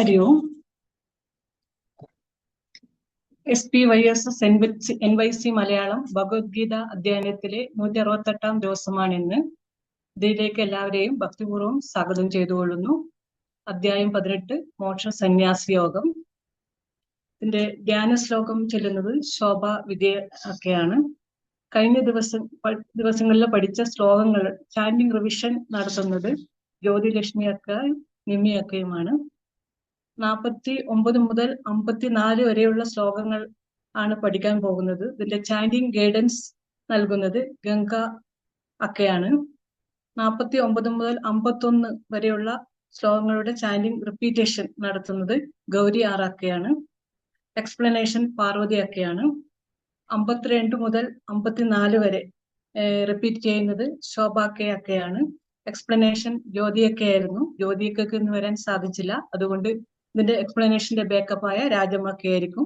ഹരി ഓം. SPYSS NYC Malayalam Bhagavad Gita അധ്യയനത്തിലെ 168-ാം ദിവസമാണിന്ന്. ഇതിലേക്ക് എല്ലാവരെയും ഭക്തിപൂർവ്വം സ്വാഗതം ചെയ്തുകൊള്ളുന്നു. അധ്യായം 18 മോക്ഷ സന്യാസ യോഗം. ഇതിന്റെ ധ്യാന ശ്ലോകം ചൊല്ലുന്നത് ശോഭ വിദ്യ ഒക്കെയാണ്. കഴിഞ്ഞ ദിവസങ്ങളിൽ പഠിച്ച ശ്ലോകങ്ങൾ ചാൻഡിങ് റിവിഷൻ നടത്തുന്നത് ജ്യോതിലക്ഷ്മി അക്ക, നിമ്മി അക്കയുമാണ്. 49 മുതൽ 54 വരെയുള്ള ശ്ലോകങ്ങൾ ആണ് പഠിക്കാൻ പോകുന്നത്. ഇതിന്റെ ചാൻഡിങ് ഗൈഡൻസ് നൽകുന്നത് ഗംഗ അക്കയാണ്. 49 മുതൽ 51 വരെയുള്ള ശ്ലോകങ്ങളുടെ ചാൻഡിങ് റിപ്പീറ്റേഷൻ നടത്തുന്നത് ഗൗരി ആർ അക്കയാണ്. എക്സ്പ്ലനേഷൻ പാർവതി അക്കയാണ്. 52 മുതൽ 54 വരെ റിപ്പീറ്റ് ചെയ്യുന്നത് ശോഭ കെ അക്കയാണ്. എക്സ്പ്ലനേഷൻ ജ്യോതി അക്കയായിരുന്നു. ജ്യോതി അക്കയ്ക്ക് ഇന്ന് വരാൻ സാധിച്ചില്ല. അതുകൊണ്ട് ഇതിന്റെ എക്സ്പ്ലനേഷന്റെ ബാക്കപ്പായ രാജമ്മ ആയിരിക്കും.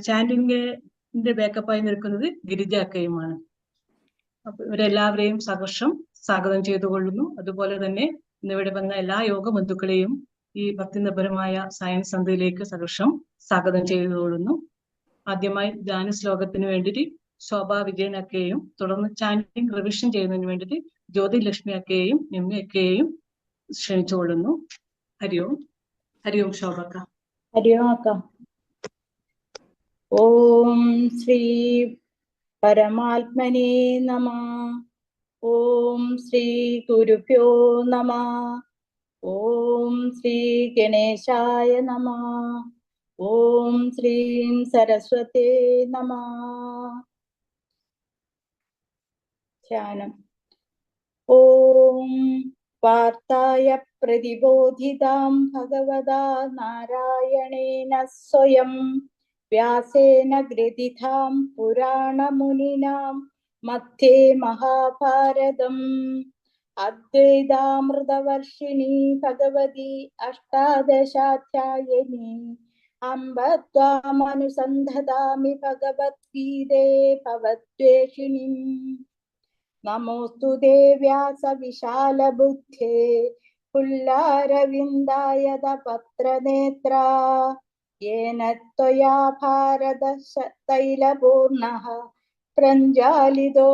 ചാൻഡിങ്ങിന്റെ ബാക്കപ്പായി നിൽക്കുന്നത് ഗിരിജ അക്കയുമാണ്. അപ്പൊ ഇവരെല്ലാവരെയും സഹർഷം സ്വാഗതം ചെയ്തുകൊള്ളുന്നു. അതുപോലെ തന്നെ ഇന്നിവിടെ വന്ന എല്ലാ യോഗ ബന്ധുക്കളെയും ഈ ഭക്തിനിർഭരമായ സയൻസ് സന്ധ്യയിലേക്ക് സഹർഷം സ്വാഗതം ചെയ്തുകൊള്ളുന്നു. ആദ്യമായി ധ്യാന ശ്ലോകത്തിന് വേണ്ടിയിട്ട് ശോഭ വിജയൻ അക്കയെയും തുടർന്ന് ചാൻഡിങ് റിവിഷൻ ചെയ്യുന്നതിന് വേണ്ടിയിട്ട് ജ്യോതിലക്ഷ്മി അക്കയെയും നിമ്മി അക്കയെയും ക്ഷണിച്ചുകൊള്ളുന്നു. ഹരി ഓം. ഹരി ഓം ശോഭക്ക. ഹരി ഓം അക്ക. ഓം ശ്രീ പരമാത്മനേ നമഃ. ഓം ശ്രീ ഗുരുഭ്യോ നമഃ. ഓം ശ്രീ ഗണേശായ നമഃ. ഓം ശ്രീം സരസ്വതേ നമഃ. ധ്യാനം. ഓം വാർത്തായ പ്രതിബോധിതാം ഭഗവതാ നാരായണേന സ്വയം വ്യാസേന ഗ്രഥിതാം പുരാണമുനിനാം മധ്യേ മഹാഭാരതം അദ്വൈതാമൃതവർഷിണി ഭഗവതി അഷ്ടാദശാധ്യായിനി അംബ ത്വാമനുസന്ധതാമി ഭഗവദ്ഗീതേ ഭവദ്വേഷിണീം. നമോസ്തു വ്യാസ വിശാലബുദ്ധേ പുല്ലാരവിന്ദായത പത്രനേത്ര യേന ത്വയാ ഭാരത തൈലപൂർണഃ പ്രഞ്ജാലിതോ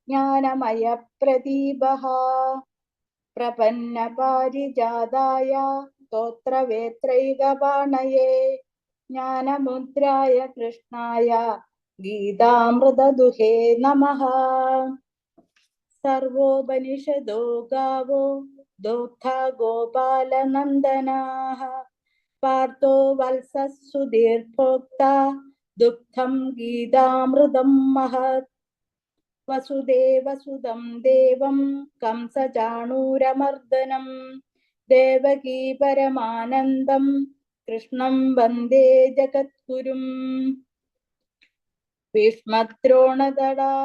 ജ്ഞാനമയ പ്രദീപഃ. പ്രപന്ന പാരിജാതായ സ്തോത്രവേത്രൈകപാണയേ ജ്ഞാനമുദ്രായ കൃഷ്ണായ ഗീതാമൃതദുഹേ നമഃ. സർവോപനിഷദോ ഗാവോ ദോഗ്ധാ ഗോപാലനന്ദനാഃ പാർത്ഥോ വത്സഃ സുധീർഭോക്താ ദുഗ്ധം ഗീതാമൃതം മഹത്. വസുദേവസുതം ദേവം കംസചാണൂരമർദ്ദനം ദേവകീ പരമാനന്ദം കൃഷ്ണം വന്ദേ ജഗദ്ഗുരും. ഭീഷ്മദ്രോണതടാ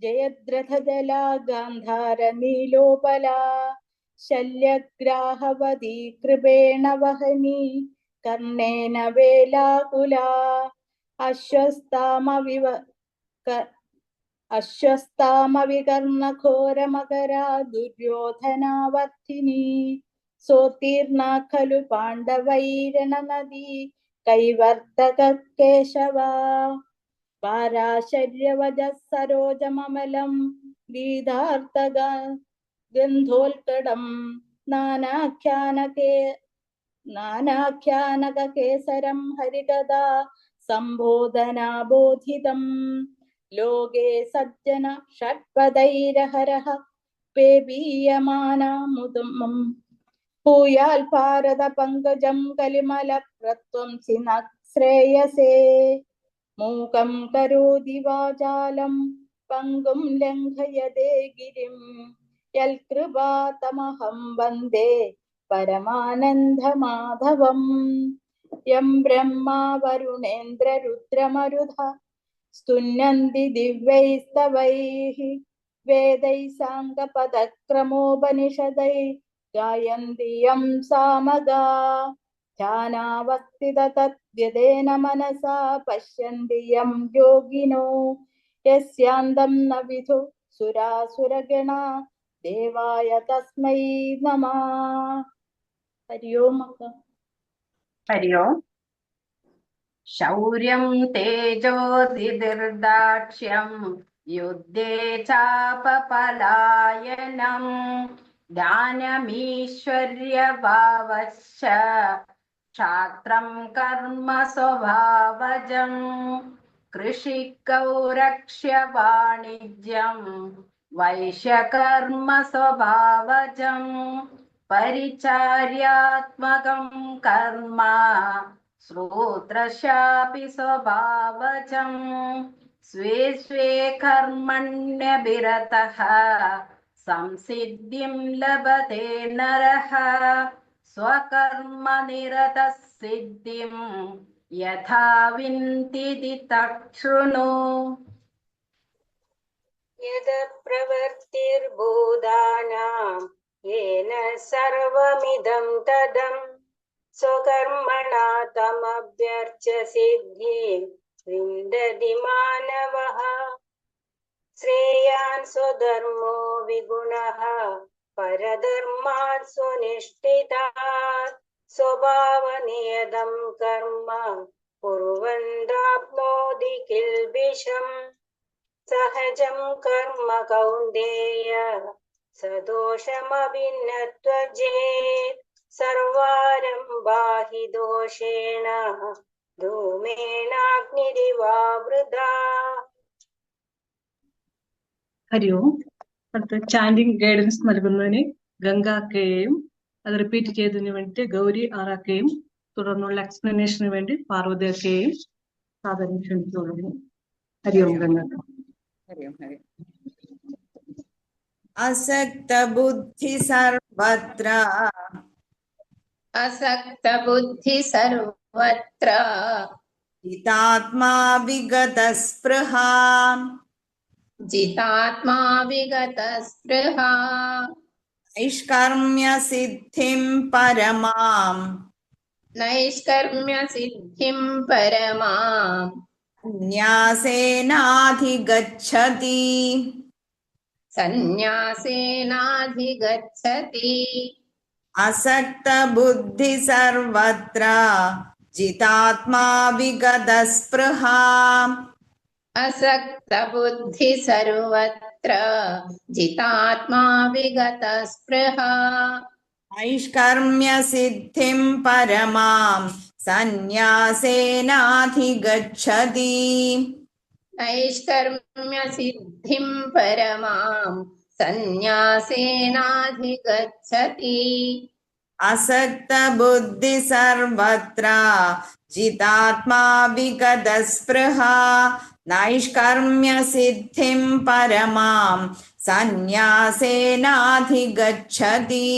ജയദ്രഥജലാ ഗാന്ധാര നീലോപലാ ശല്യഗ്രാഹവതി കൃപേണ വഹനി കർണേന വേലാകുലാ. അശ്വസ്താമവികർണഘോരമകരാ ദുര്യോധനാവർത്തിനി സോത്തീർണാ ഖലു പാണ്ഡവൈരണനദീ കൈവർത്തക കേശവാ. പാരാശര്യവജഃ സരോജമമലം ഗീതാർത്ഥക ഗന്ധോൽക്കടം നാനാഖ്യാനകേസരം ഹരികഥാ സംബോധനാബോധിതം. ലോകേ സജ്ജന ഷഡ്പദൈരഹരഃ പേബീയമാനാമുദം ഭൂയാൽ ഭാരത പങ്കജം കലിമല പ്രത്വംസി ന ശ്രേയസേ. മൂകം കരോതി വാചാലം പങ്കും ലംഘയതേ ഗിരിം യൽകൃപാതമഹം വന്ദേ പരമാനന്ദമാധവം. യം ബ്രഹ്മാ വരുണേന്ദ്ര രുദ്രമരുധ സ്തുന്യന്തി ദിവ്യൈസ്തവൈഃ വേദൈഃ സാംഗപദക്രമോപനിഷദൈഃ ഗായന്തി യം സാമഗാ. ധ്യാനാവസ്ഥിത തദ്ഗതേന മനസാ പശ്യന്തി യം യോഗിനോ യസ്യാന്തം ന വിദുഃ സുരാസുരഗണാ ദേവായ തസ്മൈ നമഃ. ഹരി ഓം അക്ക. हरि ओम्। शौर्यं तेजोधिर्दाक्ष्यं युद्धे चापपलायनं ज्ञानमीश्वर्यभावश्च क्षात्रं कर्म स्वभावजं कृषिकौरक्ष्य वाणिज्यं वैश्यकर्म स्वभावजं परिचार्यात्मकं कर्म श्रोत्रस्यापि स्वभावजं स्वे स्वे कर्मण्यभिरतः संसिद्धिं लभते नरः स्वकर्मनिरतः सिद्धिं यथा विन्दिति तच्छृणु। यद प्रवृत्तिर्भूतानां येन सर्वमिदं तदं स्वकर्मणा तमभ्यर्च्य सिद्धिं विन्दति मानवः। श्रेयान् स्वधर्मो विगुणः परधर्मात् स्वनिष्ठितात् स्वभावनियतं कर्म कुर्वन्नाप्नोति किल्बिषम्। सहजं कर्म कौन्तेय सदोषमपि न त्यजेत् सर्वारम्भा हि दोषेण धूमेनाग्निरिवावृता। ഹരി ഓം. അടുത്ത ചാൻഡിങ് ഗൈഡൻസ് നൽകുന്നതിന് ഗംഗാക്കയെയും അത് റിപ്പീറ്റ് ചെയ്തതിന് വേണ്ടിയിട്ട് ഗൗരി ആറാക്കയും തുടർന്നുള്ള എക്സ്പ്ലനേഷന് വേണ്ടി പാർവതി അക്കയെയും സാധാരണ ക്ഷണിച്ചുകൊള്ളുന്നു. ഹരി ഓം ഗംഗാക്ക. असक्त बुद्धि सर्वत्र असक्त बुद्धि सर्वत्र जितात्मा विगत स्पृहा जितात्मा विगत स्पृहा नैष्कर्म्य सिद्धिं परमां नैष्कर्म्य सिद्धिं परमां न्यासेनाधिगच्छति सन्न्यासेनाधिगच्छति असक्त बुद्धि सर्वत्र जितात्मा विगत स्पृहा असक्त बुद्धि सर्वत्र जितात्मा विगत स्पृहा नैष्कर्म्य सिद्धिं परमां सन्न्यासेनाधिगच्छति नैष्कर्म्य सिद्धिं परमां सन्न्यासेनाधिगच्छति असक्त बुद्धि सर्वत्र जितात्मा विगत स्पृहा नैष्कर्म्य सिद्धिं परमां सन्न्यासेनाधिगच्छति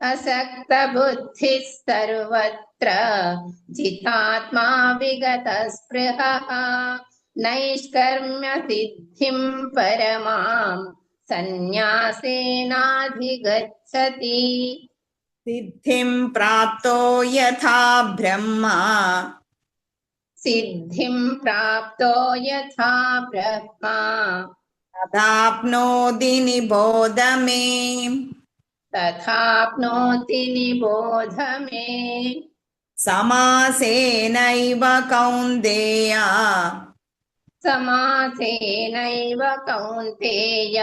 असक्त बुद्धिः सर्वत्र जितात्मा विगत स्पृहः नैष्कर्म्य सिद्धिं परमां सन्न्यासेनाधिगच्छति सिद्धिं प्राप्तो यथा ब्रह्मा सिद्धिं प्राप्तो यथा ब्रह्मा तथाप्नोति निबोध मे तथाप्नोति निबोध मे समासेनैव कौन्तेय समासेनैव कौन्तेय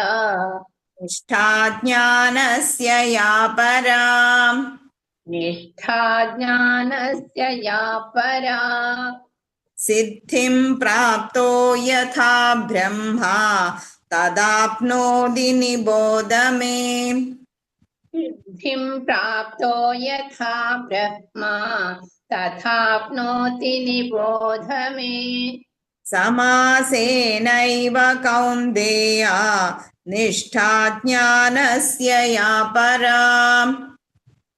निष्ठा ज्ञानस्य या परा निष्ठा ज्ञानस्य या परा सिद्धिं प्राप्तो यथा ब्रह्मा तदाप्नोति निबोध मे सिद्धिं प्राप्तो यथा ब्रह्मा तथाप्नोति निबोध मे समासेनैव कौन्तेय निष्ठा ज्ञानस्य या परा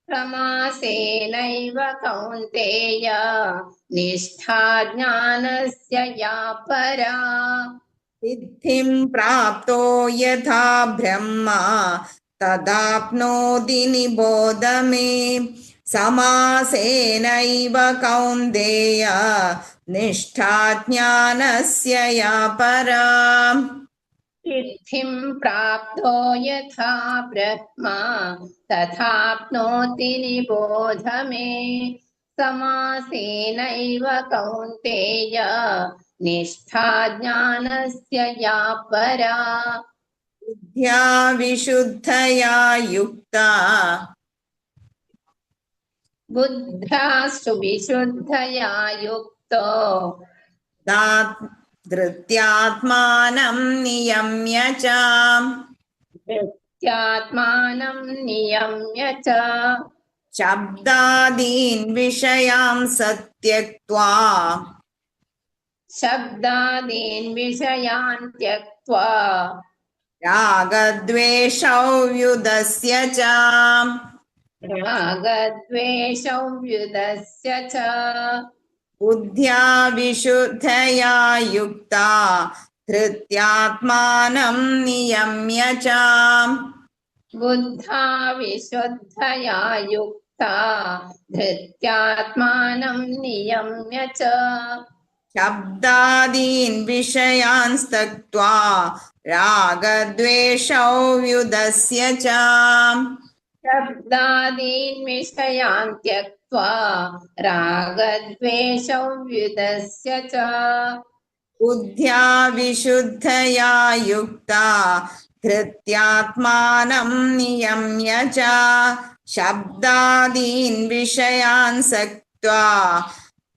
समासेनैव कौन्तेय निष्ठा ज्ञानस्य या परा सिद्धिं प्राप्तो यथा ब्रह्मा तदाप्नोति निबोध मे समासेनैव कौन्तेय निष्ठा ज्ञानस्य या परा सिद्धिं प्राप्तो यथा ब्रह्मा तथाप्नोति निबोध मे समासेनैव कौन्तेय निष्ठा ज्ञानस्य या परा बुद्ध्या विशुद्धया युक्ता बुद्ध्यास्तु विशुद्धया युक्तो धृत्यात्मानं नियम्य च धृत्यात्मानं नियम्य च शब्दादीन् विषयान् त्यक्त्वा शब्दादीन् विषयान् त्यक्त्वा रागद्वेषौ व्युदस्य च रागद्वेषौ व्युदस्य च बुद्ध्या विशुद्धया युक्ता धृत्यात्मानं नियम्य च बुद्धा विशुद्धया युक्ता धृत्यात्मानं नियम्य च शब्दादीन् विषयान् त्यक्त्वा रागद्वेषौ व्युदस्य च शब्दादीन् विषयान् त्यक्त्वा रागद्वेषौ व्युदस्य च बुद्ध्या विशुद्धया युक्ता धृत्यात्मानं नियम्य च शब्दादीन् विषयान् त्यक्त्वा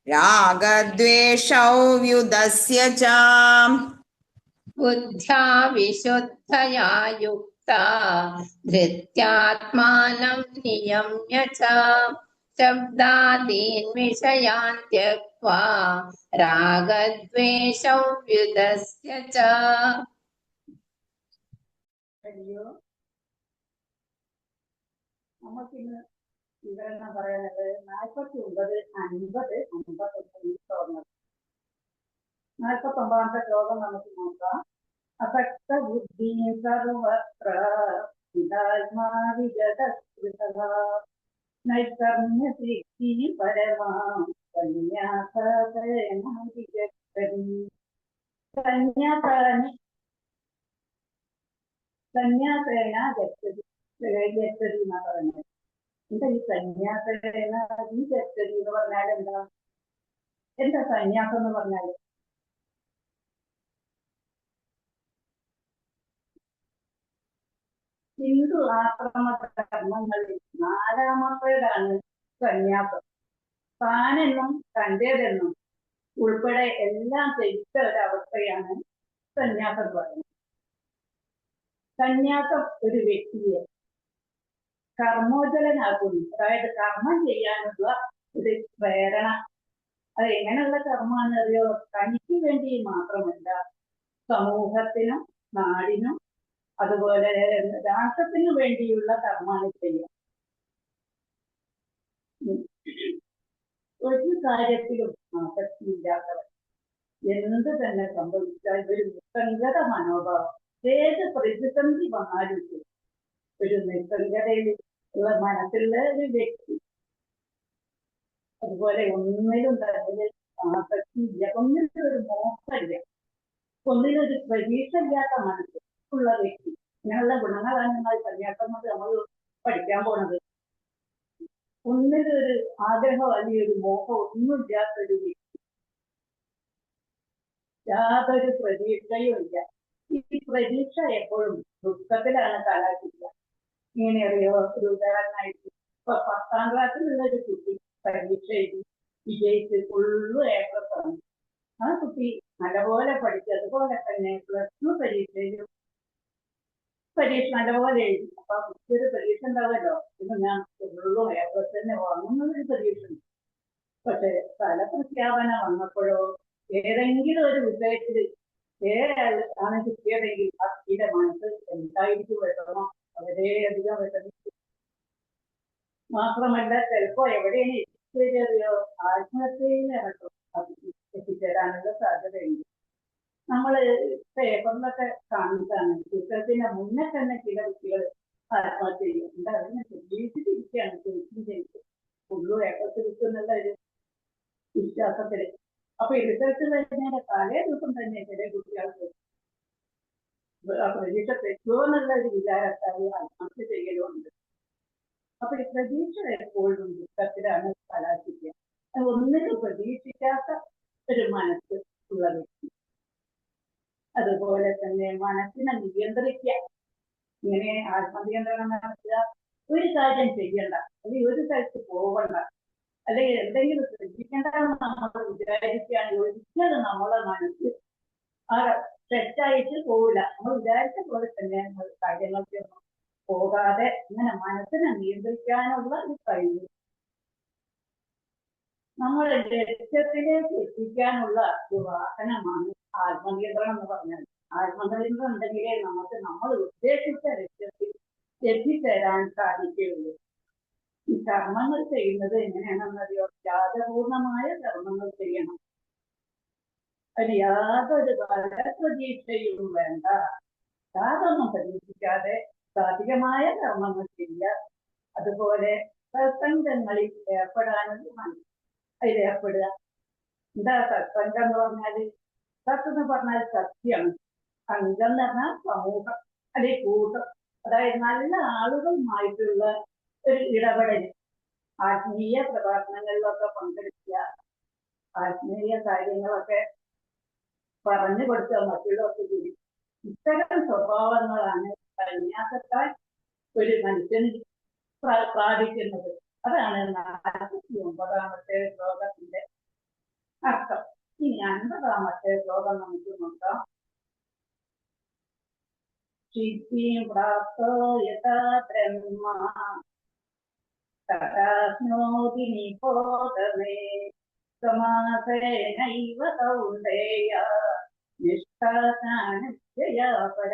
रागद्वेषौ व्युदस्य च बुद्ध्या विशुद्धया युक्ता धृत्यात्मानं नियम्य च शब्दादीन् विषयान् त्यक्त्वा रागद्वेषौ व्युदस्य च നമുക്കിന്ന് വിവരണം പറയുന്നത് 49, 50, 51 ശ്ലോകങ്ങൾ. 49ാമത്തെ ശ്ലോകം നമുക്ക് നോക്കാം. അസക്ത ബുദ്ധി സർവത്ര നൈകർമ്മ്യ സിദ്ധി പരമാം സന്യാസേന ഗച്ഛതി എന്നാ പറയുന്നത്. എന്താ ഈ സന്യാസേന ഗച്ഛതി എന്ന് പറഞ്ഞാൽ എന്താ സന്യാസം എന്ന് പറഞ്ഞാല്? ഹിന്ദു ആശ്രമ കർമ്മങ്ങളിൽ 4ാമത്തേതാണ് സന്യാസം. താനെന്നും തന്റേതെന്നും ഉൾപ്പെടെ എല്ലാം ത്യജിച്ച ഒരവസ്ഥയാണ് സന്യാസം പറയുന്നത്. സന്യാസം ഒരു വ്യക്തിയെ കർമ്മോജ്വലനാക്കുന്നു. അതായത് കർമ്മം ചെയ്യാനുള്ള ഒരു പ്രേരണ. അത് എങ്ങനെയുള്ള കർമ്മമാണ് അറിയോ? തനിക്ക് വേണ്ടി മാത്രമല്ല, സമൂഹത്തിനും നാടിനും അതുപോലെ രാഷ്ട്രത്തിനു വേണ്ടിയുള്ള കർമ്മമാണ് ചെയ്യുക. ഒരു കാര്യത്തിലും ആസക്തിയില്ലാത്തവർ എന്ത് തന്നെ സംഭവിച്ചാൽ ഒരു നിസ്സംഗത മനോഭാവം, ഏത് പ്രതിസന്ധി വന്നാലും ഒരു നിസ്സംഗതയിൽ ഉള്ള മനസ്സിലുള്ള ഒരു വ്യക്തി. അതുപോലെ ഒന്നിലും തന്നെ ആസക്തിയില്ല, ഒന്നിലും ഒരു മോഹമില്ല, ഒന്നിലൊരു പ്രതീക്ഷ ഇല്ലാത്ത മനസ്സ് ഉള്ള വ്യക്തി. ഇങ്ങനെയുള്ള ഗുണങ്ങളാണ് നമ്മൾ സന്യാസം കൊണ്ട് നമ്മൾ പഠിക്കാൻ പോണത്. ഒന്നിലൊരു ആഗ്രഹം അല്ലെങ്കിൽ ഒരു മോഹം ഒന്നുമില്ലാത്തൊരു വ്യക്തി, യാതൊരു പ്രതീക്ഷയും ഇല്ല. ഈ പ്രതീക്ഷ എപ്പോഴും ദുഃഖത്തിലാണ് കലാശിക്കുക. ഇങ്ങനെ അറിയോ? ഒരു ഉദാഹരണമായിട്ട് ഇപ്പൊ 10ാം ക്ലാസ്സിലുള്ള ഒരു കുട്ടി പരീക്ഷ എഴുതി വിജയിച്ച് ഫുള്ള് A+ ആണ്. ആ കുട്ടി നല്ലപോലെ പഠിച്ച് അതുപോലെ തന്നെ +2 പരീക്ഷയിലും പരീക്ഷ നല്ലപോലെ എഴുതി. അപ്പൊ ആ കുട്ടിയൊരു പരീക്ഷ ഉണ്ടാവുമല്ലോ, ഇന്ന് ഞാൻ ഫുള്ളും A+ തന്നെ വാങ്ങുന്നൊരു പരീക്ഷ ഉണ്ട്. പക്ഷെ ഫലപ്രഖ്യാപനം വന്നപ്പോഴോ ഏതെങ്കിലും ഒരു വിഷയത്തിൽ ആണ് കിട്ടിയതെങ്കിൽ ആ കുട്ടിയുടെ മനസ്സ് എന്തായിരിക്കും വിഷമം? വളരെയധികം വിഷമിച്ചു. മാത്രമല്ല ചിലപ്പോ എവിടെയാണ് എത്തിച്ചേറിയോ ആത്മഹത്യയിൽ എത്തിച്ചേരാനുള്ള സാധ്യതയുണ്ട്. നമ്മള് പേപ്പറിലൊക്കെ കാണുന്നതാണ്. ചിത്രത്തിന് മുന്നേ തന്നെ ചില കുട്ടികൾ ആത്മഹത്യ ചെയ്യും. എന്താ അതിനെ ചികിത്സിച്ചിരിക്കുകയാണ്, ചോദിച്ചും ചെയ്ത് ഫുള്ളു A+ കിട്ടുന്നുള്ള ഒരു വിശ്വാസത്തില്. അപ്പൊ ഈ റിസൾട്ട് കഴിഞ്ഞതിന്റെ തലേ ദിവസം തന്നെ ചില കുട്ടികൾക്ക് പ്രതീക്ഷ തെറ്റുമോ എന്നുള്ള ഒരു വിചാരത്താൽ ആത്മഹത്യ ചെയ്യലുമുണ്ട്. അപ്പൊ ഈ പ്രതീക്ഷ എപ്പോഴും ദുഃഖത്തിലാണ് കലാശിക്കുക. ഒന്നിനും പ്രതീക്ഷിക്കാത്ത ഒരു മനസ്സ് ഉള്ള വ്യക്തി. അതുപോലെ തന്നെ മനസ്സിനെ നിയന്ത്രിക്കുക. ഇങ്ങനെ ആത്മനിയന്ത്രണം നടത്തുക. ഒരു കാര്യം ചെയ്യണ്ട, അല്ലെങ്കിൽ ഒരു സ്ഥലത്ത് പോകണ്ട, അല്ലെങ്കിൽ എന്തെങ്കിലും ശ്രദ്ധിക്കേണ്ടെന്ന് നമ്മൾ വിചാരിക്കുകയാണെങ്കിൽ ഒരിക്കലും നമ്മളെ മനസ്സ് ആ തെറ്റായിട്ട് പോവില്ല. നമ്മൾ വിചാരിച്ച പോലെ തന്നെ കാര്യങ്ങൾക്കൊന്നും പോകാതെ ഇങ്ങനെ മനസ്സിനെ നിയന്ത്രിക്കാനുള്ള ഒരു കഴിവ് നമ്മുടെ ലക്ഷ്യത്തിലേക്ക് എത്തിക്കാനുള്ള ഒരു വാഹനമാണ് ആത്മനിയന്ത്രണം എന്ന് പറഞ്ഞാൽ. ആത്മനിയന്ത്രണം ഉണ്ടെങ്കിലേ നമുക്ക് നമ്മൾ ഉദ്ദേശിച്ച ലക്ഷ്യത്തിൽ എത്തിച്ചേരാൻ സാധിക്കുകയുള്ളൂ. ഈ കർമ്മങ്ങൾ ചെയ്യുന്നത് എങ്ങനെയാണെന്നറിയോ? ത്യാഗപൂർണമായ കർമ്മങ്ങൾ ചെയ്യണം. അതിന് യാതൊരു ഫലപ്രതീക്ഷയും വേണ്ട. യാതൊന്നും പ്രതീക്ഷിക്കാതെ സാധികമായ കർമ്മങ്ങൾ ചെയ്യുക. അതുപോലെ സത്സംഗങ്ങളിൽ ഏർപ്പെടാനും അതിലേർപ്പെടുക. എന്താ സത്സംഗം എന്ന് പറഞ്ഞാല്? സത്ത് എന്ന് പറഞ്ഞാൽ സത്യമാണ്. സംഘം എന്ന് പറഞ്ഞാൽ സമൂഹം അല്ലെങ്കിൽ കൂട്ടം. അതായത് നല്ല ആളുകളുമായിട്ടുള്ള ഒരു ഇടപെടൽ. ആത്മീയ പ്രഭാഷണങ്ങളിലൊക്കെ പങ്കെടുക്കുക, ആത്മീയ കാര്യങ്ങളൊക്കെ പറഞ്ഞു കൊടുക്കുക മറ്റുള്ളവർക്ക് കൂടി. ഇത്തരം സ്വഭാവങ്ങളാണ് സന്യാസത്താൽ ഒരു മനുഷ്യന് പ്രാപിക്കുന്നത്. അതാണ് 49ാമത്തെ ശ്ലോകത്തിന്റെ അർത്ഥം. ഇനി 50ാമത്തെ ശ്ലോകം നമുക്ക് നോക്കാം. സിദ്ധിം പ്രാപ്തോ യഥാ ബ്രഹ്മ തഥാപ്നോതി നിബോധമേ സമാസേനൈവ കൗന്ദേയ നിഷ്ഠാജ്ഞാനസ്യ പര.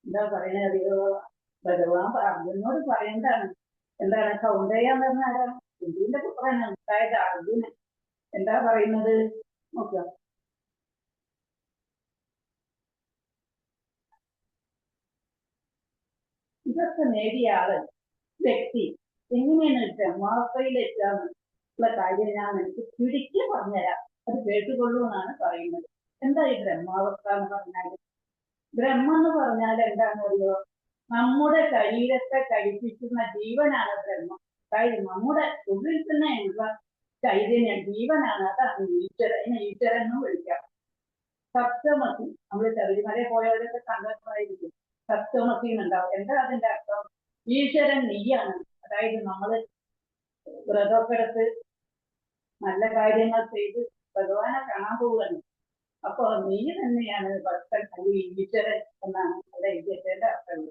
എന്താ പറയുന്നറിയോ? ഭഗവാൻ അർജുനോട് പറയേണ്ടതാണ്. എന്താണ്? കൗന്ദേയ എന്ന് പറഞ്ഞാൽ ആരാണ്? കുന്തിന്റെ പുത്രനാണ്. അതായത് അർജുനൻ. എന്താ പറയുന്നത് നോക്കുക. ഇതൊക്കെ നേടിയ ആള് വ്യക്തി എങ്ങനെയാണ് ബ്രഹ്മാവസ്ഥയിലെത്താന്ന് ഉള്ള കാര്യം ഞാൻ എനിക്ക് പിടിച്ച് പറഞ്ഞുതരാം. അത് കേട്ടുകൊള്ളൂ എന്നാണ് പറയുന്നത്. എന്താ ഈ ബ്രഹ്മാവസ്ഥ എന്ന് പറഞ്ഞാല്? ബ്രഹ്മം എന്ന് പറഞ്ഞാൽ എന്താണെന്ന് അറിയോ? നമ്മുടെ ശരീരത്തെ കഴിപ്പിക്കുന്ന ജീവനാണ് ബ്രഹ്മം. അതായത് നമ്മുടെ ഉള്ളിൽ തന്നെയുള്ള ചൈതന്യം ജീവനാണ്. അതാണ് ഈശ്വരൻ. ഈശ്വരൻ എന്ന് വിളിക്കാം. സപ്തമസി, നമ്മൾ ശബരിമല പോയവരൊക്കെ കണ്ടിട്ടായിരിക്കും സപ്തമസി എന്നുണ്ടാവും. എന്താ അതിന്റെ അർത്ഥം? ഈശ്വരൻ നീയാണ്. അതായത് നമ്മള് വ്രതമൊക്കെ എടുത്ത് നല്ല കാര്യങ്ങൾ ചെയ്ത് ഭഗവാനെ കാണാൻ പോവുകയാണ്. അപ്പൊ നീ തന്നെയാണ് ഭക്തൻ അല്ലെങ്കിൽ ഈശ്വരൻ എന്നാണ് അവിടെ എഴുതിയതിന്റെ അർത്ഥം.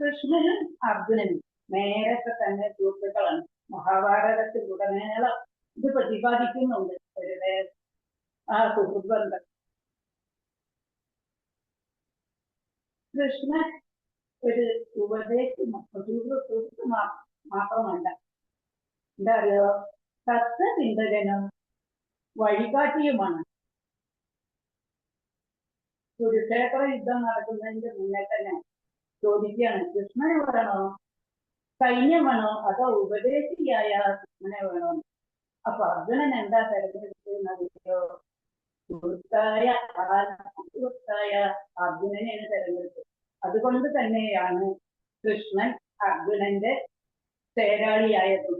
കൃഷ്ണനും അർജുനനും നേരത്തെ തന്നെ സുഹൃത്തുക്കളാണ്. മഹാഭാരതത്തിലുടനീളം ഇത് പ്രതിപാദിക്കുന്നുണ്ട് അവരുടെ ആ സുഹൃത്ത് ബന്ധം. കൃഷ്ണൻ ഒരു സുഹൃത്ത് മാത്രമല്ല, എന്താ അറിയോ? തത്വചിന്തകനും വഴികാട്ടിയുമാണ്. കുരുക്ഷേത്ര യുദ്ധം നടക്കുന്നതിന്റെ മുന്നേ തന്നെ ചോദിക്കുകയാണ്, കൃഷ്ണനെ വേണോ, സൈന്യം വേണോ, അതോ ഉപദേശിയായ കൃഷ്ണനെ വേണോ? അപ്പൊ അർജുനൻ എന്താ തെരഞ്ഞെടുക്കുന്നറിയോ? സുഹൃത്തായ അർജുനനെയാണ് തെരഞ്ഞെടുത്തത്. അതുകൊണ്ട് തന്നെയാണ് കൃഷ്ണൻ അർജുനന്റെ തേരാളിയായത്.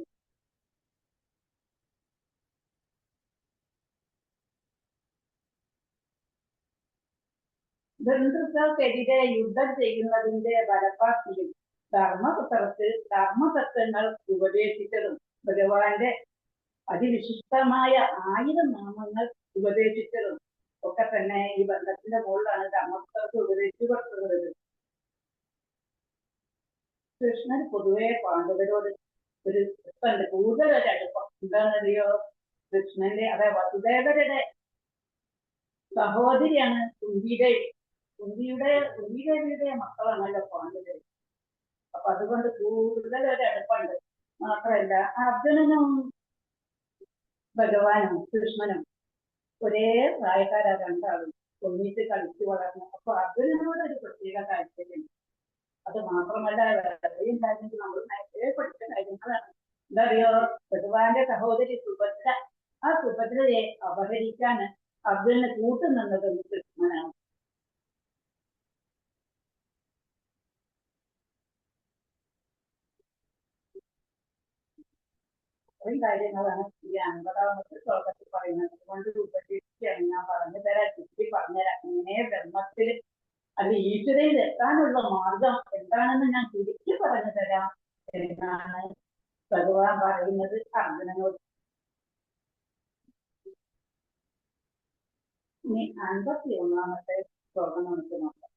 ബന്ധുക്കൾക്കെതിരെ യുദ്ധം ചെയ്യുന്നതിന്റെ ഫലപ്രാപ്തിയിൽ ധർമ്മപുത്രർക്ക് ധർമ്മതത്വങ്ങൾ ഉപദേശിച്ചതും ഭഗവാന്റെ അതിവിശിഷ്ടമായ 1000 നാമങ്ങൾ ഉപദേശിച്ചതും ഒക്കെ തന്നെ ഈ ബന്ധത്തിന്റെ മുകളിലാണ് ധർമ്മപുത്രർക്ക് ഉപദേശിച്ചു കൊടുക്കുന്നത്. കൃഷ്ണൻ പൊതുവെ പാണ്ഡവരോട് ഒരു കൂടുതലൊരു അടുപ്പം. എന്താണെന്നറിയോ? കൃഷ്ണന്റെ അതായത് വസുദേവരുടെ സഹോദരിയാണ് കുന്തിദേവി. കുന്തിദേവിയുടെ മക്കളാണല്ലോ പാണ്ഡവർ. അപ്പൊ അതുകൊണ്ട് കൂടുതലൊരു അടുപ്പുണ്ട്. മാത്രമല്ല അർജുനനും ഭഗവാനും കൃഷ്ണനും ഒരേ പ്രായക്കാരാ, രണ്ടാളും ഒന്നിച്ച് കളിച്ചു വളർന്നു. അപ്പൊ അർജുനനോട് ഒരു പ്രത്യേക താല്പര്യം. അത് മാത്രമല്ല വേറെയും കാര്യങ്ങൾ നമ്മൾ നേരത്തെ പഠിച്ച കാര്യങ്ങളാണ്. എന്താ അറിയോ? ഭഗവാന്റെ സഹോദരി സുഭദ്ര, ആ സുഭദ്രയെ അപഹരിക്കാൻ അർജുനന് കൂട്ടുനിന്നത് കൃഷ്ണനാണ്. അത്രയും കാര്യങ്ങളാണ് ഈ 50ാമത്തെ ശ്ലോകത്തിൽ പറയുന്നത്. അതുകൊണ്ട് ഉപദേശിച്ചാണ് ഞാൻ പറഞ്ഞു തരാം, ചുറ്റി പറഞ്ഞുതരാം. ഇങ്ങനെ ബ്രഹ്മത്തിൽ അത് ഈശ്വരയിൽ എത്താനുള്ള മാർഗം എന്താണെന്ന് ഞാൻ ചുരുക്കി പറഞ്ഞു തരാം എന്നാണ് ഭഗവാൻ പറയുന്നത് അർജുനനോട്. ഇനി 51ാമത്തെ ശ്ലോകം നമുക്ക് നോക്കാം.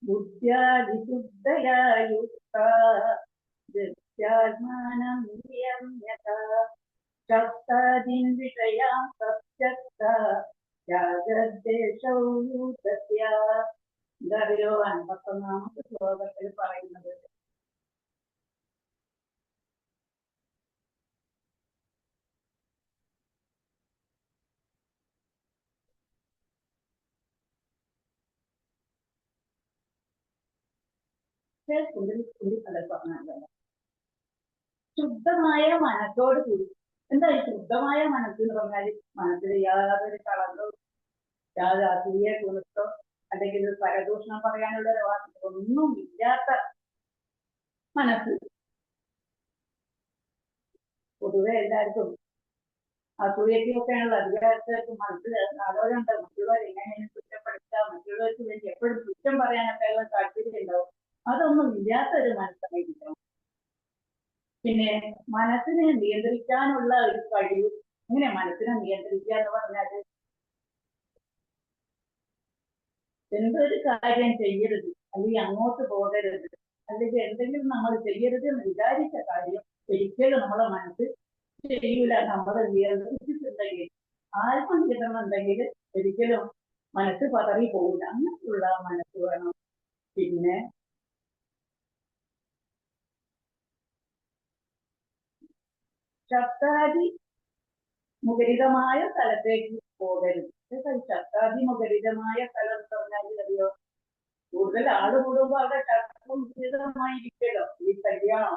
ബുദ്ധ്യാദിശുദ്ധയായുക്ത ദൃശ്യാത്മാനം നിയമ്യത ശബ്ദാദീൻ വിഷയാം പ്രത്യക്ത ജാഗ്രദ്ദേശൗ യൂതസ്യ. ഇതറിയോ 51ാമത്തെ ശ്ലോകത്തിൽ പറയുന്നത്? ശുദ്ധമായ മനസ്സോട് കൂടി. എന്താ ഈ ശുദ്ധമായ മനസ്സ് എന്ന് പറഞ്ഞാൽ? മനസ്സിൽ യാതൊരു കളങ്കവും യാതൊരു അസൂയ കുറിച്ചോ അല്ലെങ്കിൽ പരദൂഷണം പറയാനുള്ള ഒന്നും ഇല്ലാത്ത മനസ്സ്. പൊതുവെ എല്ലാവർക്കും അസൂയക്കൊക്കെയാണല്ലോ അധികാരത്തിലേക്ക് മനസ്സിൽ ആലോചന. മറ്റുള്ളവർ എങ്ങനെയാണ് കുറ്റപ്പെടുത്തുക, മറ്റുള്ളവർക്ക് വേണ്ടി എപ്പോഴും കുറ്റം പറയാനൊക്കെ ഉള്ള താല്പര്യം ഉണ്ടാവും. അതൊന്നും ഇല്ലാത്ത ഒരു മനസ്സായിരിക്കണം. പിന്നെ മനസ്സിനെ നിയന്ത്രിക്കാനുള്ള ഒരു കഴിവ്. ഇങ്ങനെ മനസ്സിനെ നിയന്ത്രിക്കുക എന്ന് പറഞ്ഞാല് എന്തൊരു കാര്യം ചെയ്യരുത്, അല്ലെങ്കിൽ അങ്ങോട്ട് പോകരുത്, അല്ലെങ്കിൽ എന്തെങ്കിലും നമ്മൾ ചെയ്യരുത് എന്ന് വിചാരിച്ച കാര്യം ഒരിക്കലും നമ്മളെ മനസ്സ് ചെയ്യൂല. നമ്മൾ നിയന്ത്രിച്ചിട്ടുണ്ടെങ്കിൽ, ആത്മനിയന്ത്രണമുണ്ടെങ്കിൽ ഒരിക്കലും മനസ്സ് പതറി പോകില്ല. അങ്ങനെയുള്ള മനസ്സ് വേണം. പിന്നെ ശബ്ദാദി മുഖരിതമായ സ്ഥലത്തേക്ക് പോകരുത്. ശബ്ദാദി മുഖരിതമായ സ്ഥലം എന്ന് പറഞ്ഞാൽ അറിയോ, കൂടുതൽ ആള് കൂടുമ്പോ അവിടെ ശബ്ദം മുഖരിതമായിരിക്കല്ലോ. ഈ കല്യാണം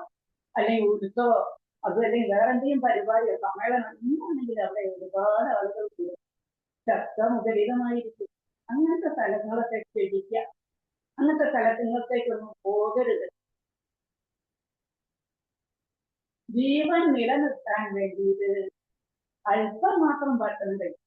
അല്ലെങ്കിൽ ഉത്സവം, അതും അല്ലെങ്കിൽ വേറെ എന്തെങ്കിലും പരിപാടിയോ സമ്മേളനം എന്താണെങ്കിലും അവിടെ ഒരുപാട് ആളുകൾ കൂടും, ശബ്ദമുഖരിതമായിരിക്കും. അങ്ങനത്തെ സ്ഥലങ്ങളൊക്കെ ക്ഷണിക്കുക. അങ്ങനത്തെ സ്ഥലത്തിനകത്തേക്കൊന്നും പോകരുത്. ജീവൻ നിലനിർത്താൻ വേണ്ടിയിട്ട് അല്പം മാത്രം ഭക്ഷണം കഴിക്കും.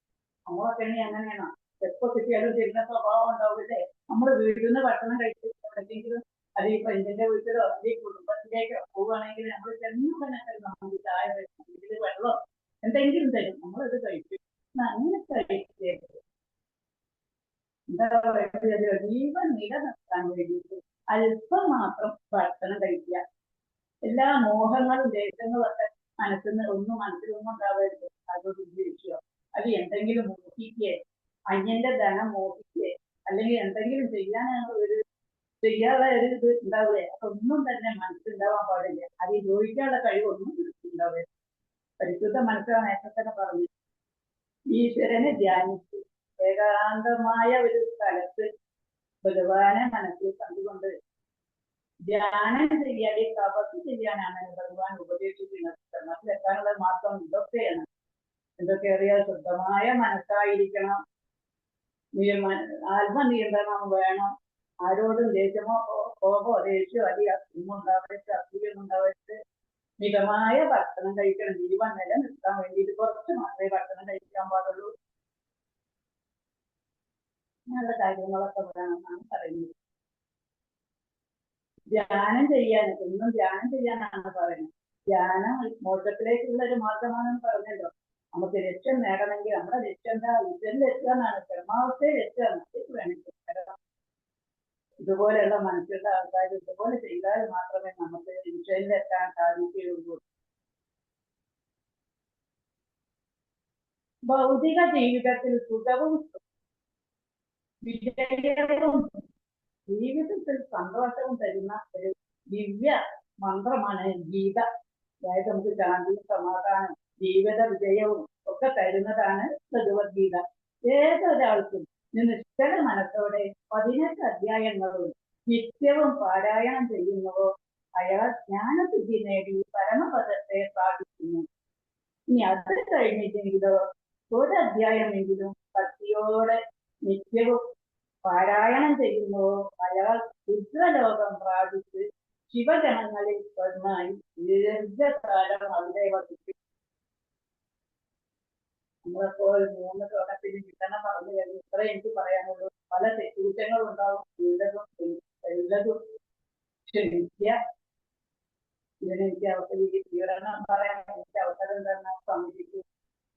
നമ്മളൊക്കെ അങ്ങനെയാണ്. എപ്പോ കിട്ടിയാലും തരുന്ന സ്വഭാവം ഉണ്ടാവില്ലേ? നമ്മൾ വീട്ടിൽ നിന്ന് ഭക്ഷണം കഴിച്ച് എവിടെയെങ്കിലും അല്ലെങ്കിൽ ഫ്രണ്ടിന്റെ വീട്ടിലോ അല്ലെങ്കിൽ കുടുംബത്തിലേക്കോ പോവുകയാണെങ്കിൽ നമ്മൾ ചെന്നതിനൊക്കെ നമുക്ക് ചായ കഴിക്കും, വെള്ളം എന്തെങ്കിലും തരും, നമ്മളത് കഴിക്കും. അങ്ങനെ കഴിക്കരുത്. എന്താ പറയുക, ജീവൻ നിലനിർത്താൻ വേണ്ടിയിട്ട് അല്പം മാത്രം ഭക്ഷണം കഴിക്കുക. എല്ലാ മോഹങ്ങളും ദേശങ്ങളും ഒക്കെ മനസ്സിലൊന്നും ഉണ്ടാവരുത്. അതൊരു ഉദ്ദേശിച്ചോ അത് എന്തെങ്കിലും മോഹിക്കേ, അന്യന്റെ ധനം മോഹിക്കേ, അല്ലെങ്കിൽ എന്തെങ്കിലും ചെയ്യാനുള്ള ഒരു ഇത് ഉണ്ടാവുകയെ, അതൊന്നും തന്നെ മനസ്സിലുണ്ടാവാൻ പാടില്ല. അത് യോജിക്കാനുള്ള കഴിവൊന്നും ഉണ്ടാവരുത്. പരിശുദ്ധ മനസ്സിലാണ് നേരത്തെ തന്നെ പറഞ്ഞു. ഈശ്വരനെ ധ്യാനിച്ച് ഏകാന്തമായ ഒരു സ്ഥലത്ത് ഭഗവാനെ മനസ്സിൽ കണ്ടുകൊണ്ട് ധ്യാനം ചെയ്യാതെ തപസ് ചെയ്യാനാണ് ഭഗവാൻ ഉപദേശിക്കുന്നത്. മനസ്സിലെത്താനുള്ള മാർഗം ഇതൊക്കെയാണ്. എന്തൊക്കെ അറിയാം? ശുദ്ധമായ മനസ്സായിരിക്കണം, ആത്മനിയന്ത്രണം വേണം, ആരോടും ദേഷ്യമോ കോപോ ദേഷ്യമോ അധികം ഉണ്ടാവരുത്, അസൂയൊന്നും ഉണ്ടാവരുത്, മിതമായ ഭക്ഷണം കഴിക്കണം. ജീവൻ നിലനിർത്താൻ വേണ്ടിയിട്ട് കുറച്ച് മാത്രമേ ഭക്ഷണം കഴിക്കാൻ പാടുള്ളൂ. അങ്ങനെയുള്ള കാര്യങ്ങളൊക്കെ വേണമെന്നാണ് പറയുന്നത്. ധ്യാനം ചെയ്യാനാണ് പറയുന്നത്. ധ്യാനം മോക്ഷത്തിലേക്കുള്ള ഒരു മാർഗമാണെന്ന് പറഞ്ഞല്ലോ. നമുക്ക് ലക്ഷ്യം നേടണമെങ്കിൽ നമ്മുടെ ലക്ഷ്യം എന്താ? ഈശ്വരനിൽ എത്തുക എന്നാണ്. പരമാവസ്ഥയിൽ എത്തുക വേണമെങ്കിൽ ഇതുപോലെയുള്ള മനസ്സിലുള്ള ആൾക്കാർ ഇതുപോലെ ചെയ്താൽ മാത്രമേ നമുക്ക് ഈശ്വരനിൽ എത്താൻ സാധിക്കുകയുള്ളൂ. ഭൗതിക ജീവിതത്തിൽ സുഖവും വിജയവും ജീവിതത്തിൽ സന്തോഷവും തരുന്ന ഒരു ദിവ്യ മന്ത്രമാണ് ഗീത. അതായത് നമുക്ക് ശാന്തിയും സമാധാനം ജീവിത വിജയവും ഒക്കെ തരുന്നതാണ് ഭഗവത്ഗീത. ഏതൊരാൾക്കും നിശ്ചല മനസ്സോടെ 18 അധ്യായങ്ങളും നിത്യവും പാരായണം ചെയ്യുന്നവോ അയാൾ ജ്ഞാനസിദ്ധി നേടി പരമപദത്തെ പ്രാപിക്കുന്നു. ഇനി അത് കഴിഞ്ഞിട്ടെങ്കിലോ ഒരധ്യായമെങ്കിലും ഭക്തിയോടെ നിത്യവും പാരായണം ചെയ്യുന്നവോ അയാൾ ഉഗ്രലോകം പ്രാപിച്ച് ശിവജനങ്ങളിൽ ഒന്നായി ദീർഘകാലം അവിടെ വസിച്ചു. നമ്മളിപ്പോൾ 3 തവണത്തിന് കിട്ടണം പറഞ്ഞു കഴിഞ്ഞു. ഇത്ര എനിക്ക് പറയാനുള്ളൂ. പല തെറ്റുകുറ്റങ്ങളും ഉണ്ടാവും. എല്ലതും ക്ഷമിക്കുക. ഇതിനെനിക്ക് വിവരണം പറയാൻ എനിക്ക് അവസരം തന്ന സമിതിക്ക്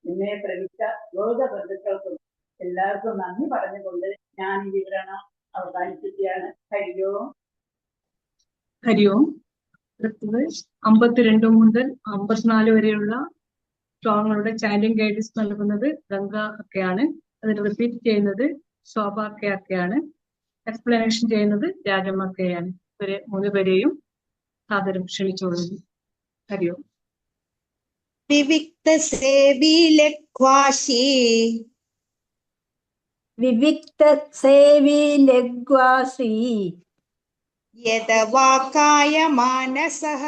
എന്നെ ശ്രമിച്ച ലോക ബന്ധുക്കൾക്കും എല്ലാവർക്കും നന്ദി പറഞ്ഞുകൊണ്ട് ഞാൻ ഈ വിവരണം അവസാനിപ്പിക്കുകയാണ്. ഹരിയോം. ഹരിയോം. 52 മുതൽ 54 വരെയുള്ള ശ്ലോകങ്ങളുടെ ചാൻഡിങ് ഗൈഡൻസ് നൽകുന്നത് ഗംഗ അക്കയാണ്. അതിൽ റിപ്പീറ്റ് ചെയ്യുന്നത് ശോഭ അക്കയാണ്. എക്സ്പ്ലനേഷൻ ചെയ്യുന്നത് രാജമ്മ അക്കയാണ്. ഇവരെ 3 പേരെയും സാദരം ക്ഷണിച്ചുകൊള്ളുന്നു. ഹരിയോം. വിവിക്ത സേവി ലക്വാശി വിവിക്ത സേവി ലഗ്വാസി യദവാകായ മാനസഃ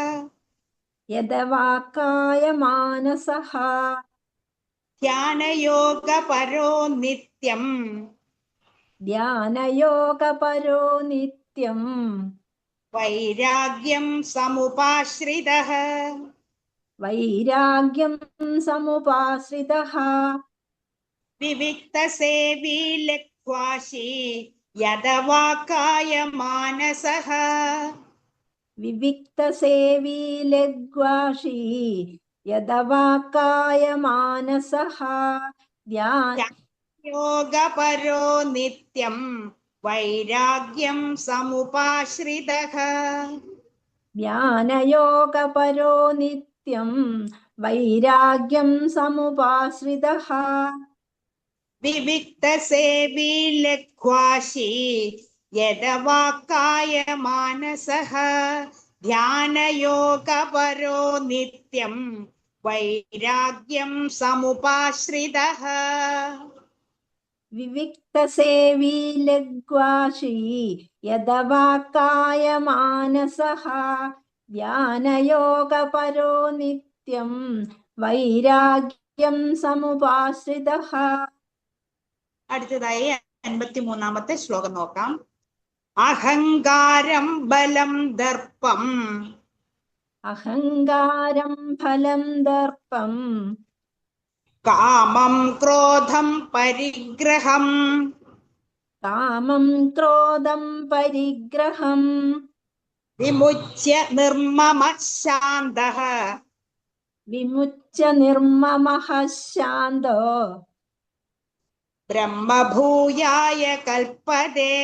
യദവാകായ മാനസഃ ധ്യാനയോഗപരോ നിത്യം ധ്യാനയോഗപരോ നിത്യം വൈരാഗ്യം സമുപാശ്രിതഃ വൈരാഗ്യം സമുപാശ്രിതഃ വിവിക്ത സേവി ലക്വാശി യദവാകായ മാനസഃ വിവിക്ത സേവി ലഗ്വാഷി യദവാകായ മാനസഃ യോഗപരോ നിത്യം വൈരാഗ്യം സമുപാശ്രിതഃ ധ്യാനയോഗപരോ നിത്യം വൈരാഗ്യം സമുപാശ്രിതഃ വിവിക്ത സേവി ലക്വാശി യദവാകായ മാനസഃ ധ്യാനയോഗപരോ നിത്യം വൈരാഗ്യം സമുപാശ്രിതഃ വിവിക്ത സേവി ലഗ്വാഷി യദവാകായ മാനസഃ ധ്യാനയോഗപരോ നിത്യം വൈരാഗ്യം സമുപാശ്രിതഃ. അടുത്തതായി 53-ാമത്തെ ശ്ലോകം നോക്കാം. അഹങ്കാരം ബലം ദർപ്പം അഹങ്കാരം ഫലം ദർപ്പം കാമം ക്രോധം പരിഗ്രഹം കാമം ക്രോധം പരിഗ്രഹം വിമുച്യ നിർമ്മമ ശാന്തഃ വിമുച്യ നിർമ്മമഃ ശാന്തോ ബ്രഹ്മഭൂയായ കൽപ്പതേ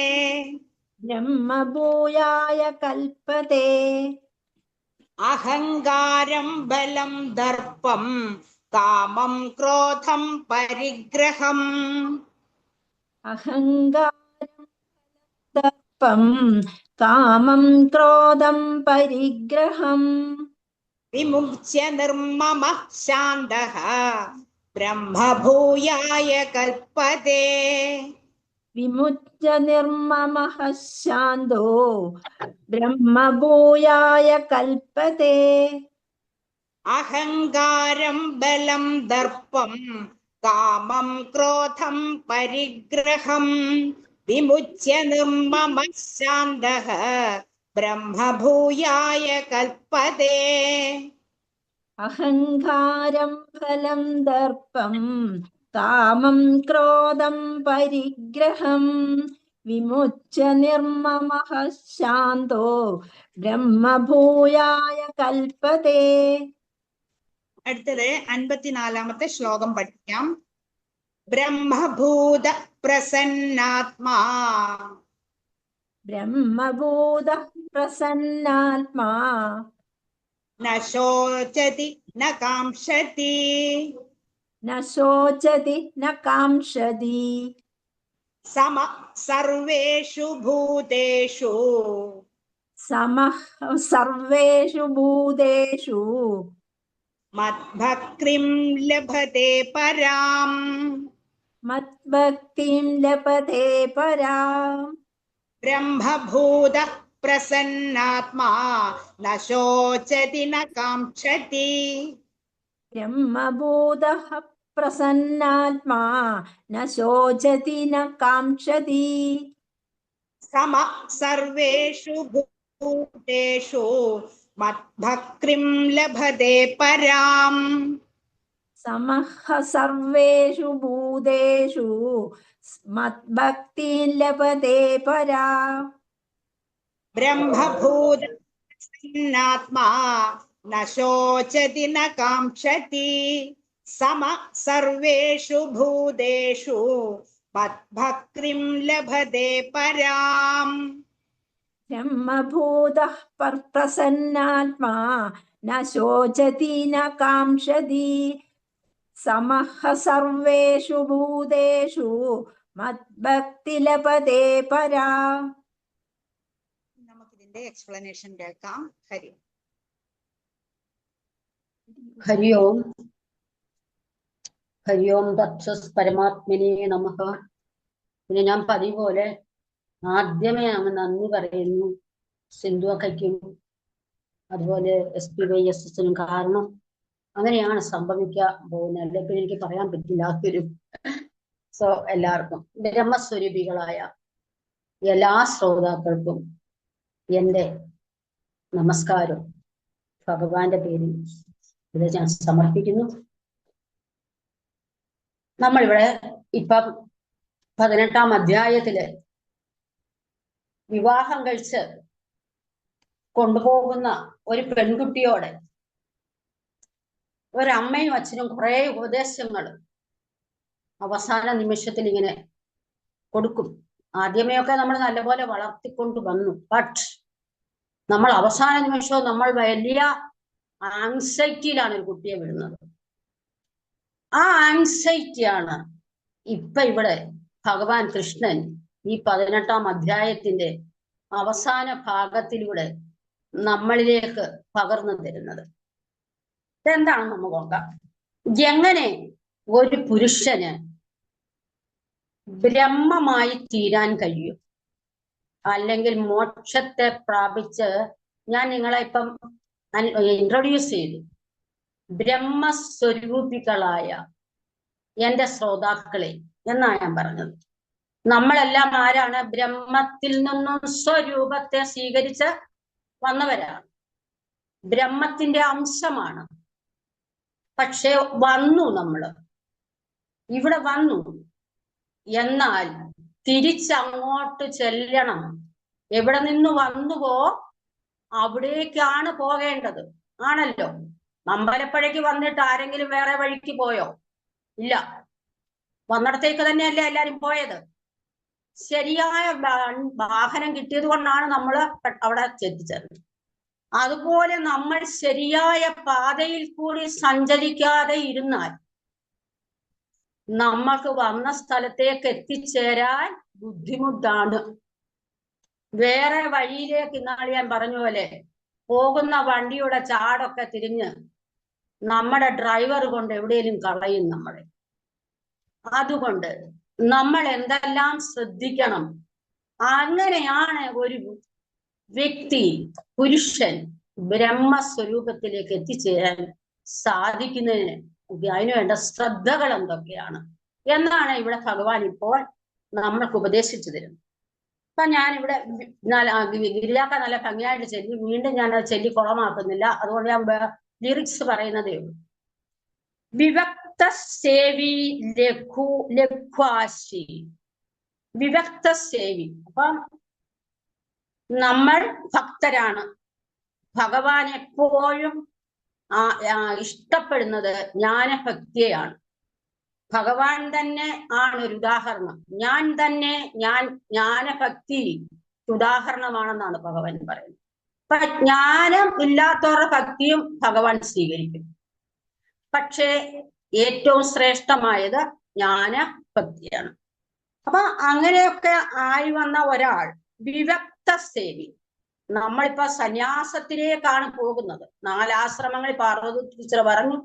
ബ്രഹ്മഭൂയായ കൽപ്പതേ. അഹങ്കാരം ബലം ദർപ്പം കാമം ക്രോധം പരിഗ്രഹം അഹങ്കാരം ദർപ്പം കാമം ക്രോധം പരിഗ്രഹം വിമുച്യ നിർമ്മമ ശാന്തഃ ബ്രഹ്മഭൂയായ കൽപ്പതേ വിമുച്യ നിർമ്മമഃ ശാന്തോ ബ്രഹ്മഭൂയായ കൽപ്പതേ. അഹങ്കാരം ബലം ദർപ്പം കാമം ക്രോധം പരിഗ്രഹം വിമുച്യ നിർമ്മമ ശാന്തഃ ബ്രഹ്മഭൂയായ കൽപ്പതേ. അഹങ്കാരം ഫലം ദർപ്പം കാമം ക്രോധം പരിഗ്രഹം വിമുച്യ നിർമ്മമഃ ശാന്തോ ബ്രഹ്മഭൂയായ കൽപ്പതേ. അടുത്തത് 54-ാമത്തെ ശ്ലോകം പഠിക്കാം. ബ്രഹ്മഭൂത പ്രസന്നാത്മാ ബ്രഹ്മഭൂത പ്രസന്നാത്മാ ന ശോചതി ന കാംക്ഷതി ന ശോചതി ന കാംക്ഷതി സമ സർവേഷു ഭൂതേഷു സമഃ സർവേഷു ഭൂതേഷു മദ്ഭക്തിം ലഭത്തെ പരാം മദ്ഭക്തിം ലഭത്തെ പരാം. ബ്രഹ്മഭൂത പ്രസന്നാത്മാ ന ശോചതി ന കാംക്ഷതി ബ്രഹ്മഭൂതഃ പ്രസന്നാത്മാ ന ശോചതി ന കാംക്ഷതി സമ സർവേഷു ഭൂതേഷു മദ്ഭക്തിം ലഭത്തെ പരാം. സമഃ സർവേഷു ഭൂതേഷു മദ്ഭക്തിം ലഭത്തെ പരാ. ബ്രഹ്മഭൂതനാത്മാ ന ശോചതി ന കാംക്ഷതി സമ സർവേഷു ഭൂതേഷു മദ്ഭക്തിം ലഭത്തെ പരാം. ബ്രഹ്മഭൂതഃ പ്രസന്നാത്മാ ന ശോചതി ന കാംക്ഷതി സമഃ സർവേഷു ഭൂതേഷു മദ്ഭക്തി ലഭത്തെ പരാ. നമുക്കിതിന്റെ എക്സ്പ്ലനേഷൻ കേൾക്കാം. ഹരി ഹരി ഓം. ഹരി ഓം തത്സസ് പരമാത്മനെ നമഃ. പിന്നെ ഞാൻ പതിവ് പോലെ ആദ്യമേ അങ്ങ് നന്ദി പറയുന്നു സിന്ധു അക്കയ്ക്കും അതുപോലെ SPYSSനും. കാരണം അങ്ങനെയാണ് സംഭവിക്കാൻ പോകുന്നത്, അല്ലെങ്കിൽ എനിക്ക് പറയാൻ പറ്റില്ല ഒരു. സോ എല്ലാവർക്കും ബ്രഹ്മസ്വരൂപികളായ എല്ലാ ശ്രോതാക്കൾക്കും എൻ്റെ നമസ്കാരം ഭഗവാന്റെ പേരിൽ ഇത് ഞാൻ സമർപ്പിക്കുന്നു. നമ്മളിവിടെ ഇപ്പം 18-ാം അധ്യായത്തില് വിവാഹം കഴിച്ച് കൊണ്ടുപോകുന്ന ഒരു പെൺകുട്ടിയോടെ ഒരമ്മയും അച്ഛനും കുറെ ഉപദേശങ്ങൾ അവസാന നിമിഷത്തിൽ ഇങ്ങനെ കൊടുക്കും. ആദ്യമേയൊക്കെ നമ്മൾ നല്ലപോലെ വളർത്തിക്കൊണ്ട് വന്നു. ബട്ട് നമ്മൾ അവസാന നിമിഷവും നമ്മൾ വലിയ ആങ്സൈറ്റിയിലാണ് ഒരു കുട്ടിയെ വിടുന്നത്. ആ ആങ്സൈറ്റിയാണ് ഇപ്പൊ ഇവിടെ ഭഗവാൻ കൃഷ്ണൻ ഈ 18-ാം അധ്യായത്തിന്റെ അവസാന ഭാഗത്തിലൂടെ നമ്മളിലേക്ക് പകർന്നു തരുന്നത്. ഇതെന്താണെന്ന് നമുക്ക് നോക്കാം. എങ്ങനെ ഒരു പുരുഷന് ബ്രഹ്മമായി തീരാൻ കഴിയും, അല്ലെങ്കിൽ മോക്ഷത്തെ പ്രാപിച്ച്, ഞാൻ നിങ്ങളെ ഇപ്പം ഇൻട്രൊഡ്യൂസ് ചെയ്തു, ബ്രഹ്മസ്വരൂപികളായ എന്റെ ശ്രോതാക്കളെ എന്നാണ് ഞാൻ പറഞ്ഞത്. നമ്മളെല്ലാം ആരാണ്? ബ്രഹ്മത്തിൽ നിന്നും സ്വരൂപത്തെ സ്വീകരിച്ച് വന്നവരാണ്, ബ്രഹ്മത്തിന്റെ അംശമാണ്. പക്ഷെ വന്നു, നമ്മള് ഇവിടെ വന്നു, എന്നാൽ തിരിച്ചങ്ങോട്ട് ചെല്ലണം. എവിടെ നിന്ന് വന്നുവോ അവിടേക്കാണ് പോകേണ്ടത്, ആണല്ലോ. അമ്പലപ്പുഴയ്ക്ക് വന്നിട്ട് ആരെങ്കിലും വേറെ വഴിക്ക് പോയോ? ഇല്ല, വന്നിടത്തേക്ക് തന്നെയല്ലേ എല്ലാരും പോയത്. ശരിയായ വാഹനം കിട്ടിയത് കൊണ്ടാണ് നമ്മൾ അവിടെ എത്തിച്ചേർന്നത്. അതുപോലെ നമ്മൾ ശരിയായ പാതയിൽ കൂടി സഞ്ചരിക്കാതെ ഇരുന്നാൽ നമ്മൾക്ക് വന്ന സ്ഥലത്തേക്ക് എത്തിച്ചേരാൻ ബുദ്ധിമുട്ടാണ്. വേറെ വഴിയിലേക്ക് ഇന്നാളെ ഞാൻ പറഞ്ഞ പോലെ പോകുന്ന വണ്ടിയുടെ ചാടൊക്കെ തിരിഞ്ഞ് നമ്മുടെ ഡ്രൈവർ കൊണ്ട് എവിടെയെങ്കിലും കളയും നമ്മളെ. അതുകൊണ്ട് നമ്മൾ എന്തെല്ലാം ശ്രദ്ധിക്കണം. അങ്ങനെയാണ് ഒരു വ്യക്തി, പുരുഷൻ ബ്രഹ്മസ്വരൂപത്തിലേക്ക് എത്തിച്ചേരാൻ സാധിക്കുന്നതിന് അതിനു വേണ്ട ശ്രദ്ധകൾ എന്തൊക്കെയാണ് എന്നാണ് ഇവിടെ ഭഗവാൻ ഇപ്പോൾ നമ്മൾക്ക് ഉപദേശിച്ചു തരുന്നത്. അപ്പൊ ഞാനിവിടെ ഗിരിജാക്ക നല്ല ഭംഗിയായിട്ട് ചൊല്ലി, വീണ്ടും ഞാൻ അത് ചൊല്ലി കുളമാക്കുന്നില്ല. അതുകൊണ്ട് ഞാൻ ലിറിക്സ് പറയുന്നതേ ഉള്ളൂ. വിവക്ത സേവി ലഘ്വാശി. വിവക്ത സേവി, അപ്പം നമ്മൾ ഭക്തരാണ്. ഭഗവാൻ എപ്പോഴും ഇഷ്ടപ്പെടുന്നത് ജ്ഞാനഭക്തിയെയാണ്. ഭഗവാൻ തന്നെ ആണ് ഒരു ഉദാഹരണം. ഞാൻ തന്നെ ജ്ഞാനഭക്തി ഉദാഹരണമാണെന്നാണ് ഭഗവാൻ പറയുന്നത്. അപ്പൊ ജ്ഞാനം ഇല്ലാത്തവരുടെ ഭക്തിയും ഭഗവാൻ സ്വീകരിക്കും. പക്ഷേ ഏറ്റവും ശ്രേഷ്ഠമായത് ജ്ഞാനഭക്തിയാണ്. അപ്പൊ അങ്ങനെയൊക്കെ ആയി വന്ന ഒരാൾ വിവക്ത സേവി. നമ്മളിപ്പോ സന്യാസത്തിലേക്കാണ് പോകുന്നത്. 4 ആശ്രമങ്ങളിൽ പാർവതി ടീച്ചർ പറഞ്ഞു.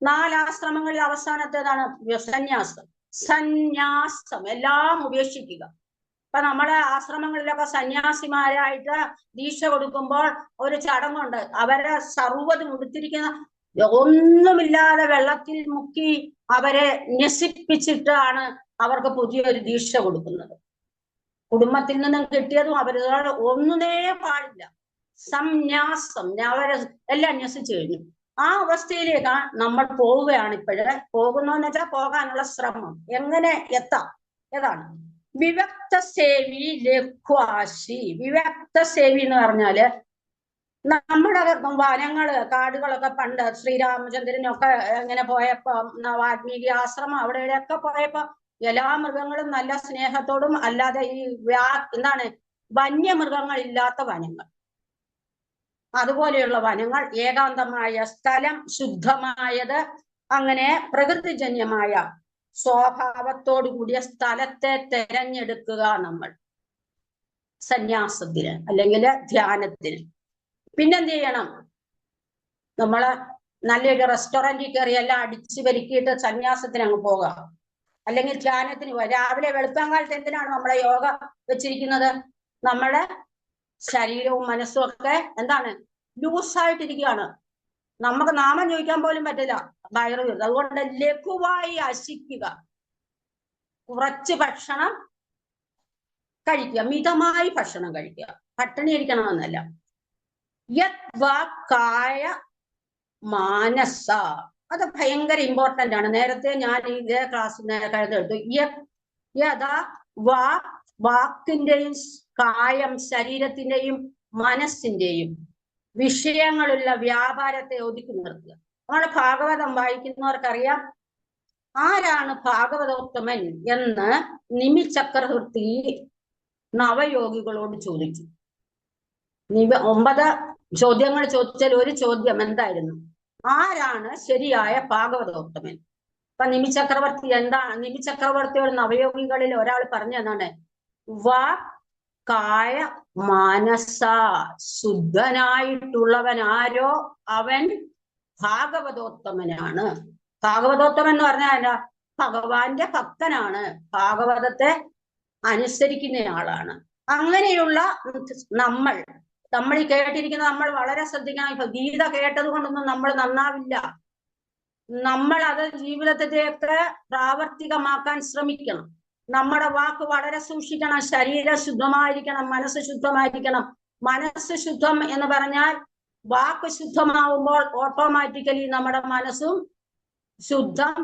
4 ആശ്രമങ്ങളിൽ അവസാനത്തേതാണ് സന്യാസം. സന്യാസം എല്ലാം ഉപേക്ഷിക്കുക. ഇപ്പൊ നമ്മുടെ ആശ്രമങ്ങളിലൊക്കെ സന്യാസിമാരായിട്ട് ദീക്ഷ കൊടുക്കുമ്പോൾ ഒരു ചടങ്ങുണ്ട്. അവരെ സർവ്വതും ഉടുത്തിരിക്കുന്ന ഒന്നുമില്ലാതെ വെള്ളത്തിൽ മുക്കി അവരെ ന്യസിപ്പിച്ചിട്ടാണ് അവർക്ക് പുതിയൊരു ദീക്ഷ കൊടുക്കുന്നത്. കുടുംബത്തിൽ നിന്നും കിട്ടിയതും അവരോട് ഒന്നുമേ പാടില്ല. സംന്യാസം, എല്ലാം ന്യസിച്ചു കഴിഞ്ഞു. ആ അവസ്ഥയിലേക്കാണ് നമ്മൾ പോവുകയാണ് ഇപ്പോഴ്. പോകുന്നതെന്ന് വെച്ചാൽ പോകാനുള്ള ശ്രമം. എങ്ങനെ എത്താം? ഏതാണ് വിവക്ത സേവി ലഘ്വാശി. വിവക്ത സേവി എന്ന് പറഞ്ഞാല് നമ്മുടെ വനങ്ങള് കാടുകളൊക്കെ പണ്ട് ശ്രീരാമചന്ദ്രനൊക്കെ ഇങ്ങനെ പോയപ്പോ, വാൽമീകി ആശ്രമം അവിടെ ഇവിടെയൊക്കെ പോയപ്പോ എല്ലാ മൃഗങ്ങളും നല്ല സ്നേഹത്തോടും, അല്ലാതെ ഈ എന്താണ് വന്യമൃഗങ്ങളില്ലാത്ത വനങ്ങൾ, അതുപോലെയുള്ള വനങ്ങൾ, ഏകാന്തമായ സ്ഥലം, ശുദ്ധമായത്, അങ്ങനെ പ്രകൃതിജന്യമായ സ്വഭാവത്തോടു കൂടിയ സ്ഥലത്തെ തെരഞ്ഞെടുക്കുക നമ്മൾ സന്യാസത്തിന് അല്ലെങ്കിൽ ധ്യാനത്തിന്. പിന്നെന്ത് ചെയ്യണം? നമ്മള് നല്ലൊരു റെസ്റ്റോറന്റിൽ കയറി എല്ലാം അടിച്ചു പെരുക്കിയിട്ട് സന്യാസത്തിന് അങ്ങ് പോകാം, അല്ലെങ്കിൽ ധ്യാനത്തിന് പോകാം. രാവിലെ വെളുപ്പാങ്കാലത്ത് എന്തിനാണ് നമ്മളെ യോഗ വെച്ചിരിക്കുന്നത്? നമ്മുടെ ശരീരവും മനസ്സും ഒക്കെ എന്താണ് ലൂസായിട്ടിരിക്കുകയാണ്. നമുക്ക് നാമം ചോദിക്കാൻ പോലും പറ്റില്ല, വയറ്. അതുകൊണ്ട് ലഘുവായി അശിക്കുക, കുറച്ച് ഭക്ഷണം കഴിക്കുക, മിതമായി ഭക്ഷണം കഴിക്കുക, പട്ടിണി ഇരിക്കണമെന്നല്ല. കായ മാനസ, അത് ഭയങ്കര ഇമ്പോർട്ടന്റ് ആണ്. നേരത്തെ ഞാൻ ഇതേ ക്ലാസ് എടുത്തു. യഥാ വാക്കിന്റെയും കായം, ശരീരത്തിന്റെയും മനസ്സിന്റെയും വിഷയങ്ങളുള്ള വ്യാപാരത്തെ ഒതുക്കി നിർത്തുക. നമ്മുടെ ഭാഗവതം വായിക്കുന്നവർക്കറിയാം ആരാണ് ഭാഗവതോത്തമൻ എന്ന് നിമി ചക്രവർത്തി നവയോഗികളോട് ചോദിച്ചു. 9 ചോദ്യങ്ങൾ ചോദിച്ചാൽ ഒരു ചോദ്യം എന്തായിരുന്നു? ആരാണ് ശരിയായ ഭാഗവതോത്തമൻ? അപ്പൊ നിമി ചക്രവർത്തിയോട് നവയോഗികളിൽ ഒരാൾ പറഞ്ഞു എന്നാണ്, കായ മനസ, ശുദ്ധനായിട്ടുള്ളവൻ ആരോ അവൻ ഭാഗവതോത്തമനാണ്. ഭാഗവതോത്തമൻ എന്ന് പറഞ്ഞാൽ ഭഗവാന്റെ ഭക്തനാണ്, ഭാഗവതത്തെ അനുസരിക്കുന്നയാളാണ്. അങ്ങനെയുള്ള നമ്മൾ ഈ കേട്ടിരിക്കുന്ന നമ്മൾ വളരെ ശ്രദ്ധിക്കണം. ഇപ്പൊ ഗീത കേട്ടത് കൊണ്ടൊന്നും നമ്മൾ നന്നാവില്ല. നമ്മൾ അത് ജീവിതത്തിലേക്ക് പ്രാവർത്തികമാക്കാൻ ശ്രമിക്കണം. നമ്മുടെ വാക്ക് വളരെ സൂക്ഷിക്കണം. ശരീരം ശുദ്ധമായിരിക്കണം, മനസ്സ് ശുദ്ധമായിരിക്കണം. മനസ്സ് ശുദ്ധം എന്ന് പറഞ്ഞാൽ വാക്ക് ശുദ്ധമാവുമ്പോൾ ഓട്ടോമാറ്റിക്കലി നമ്മുടെ മനസ്സും ശുദ്ധം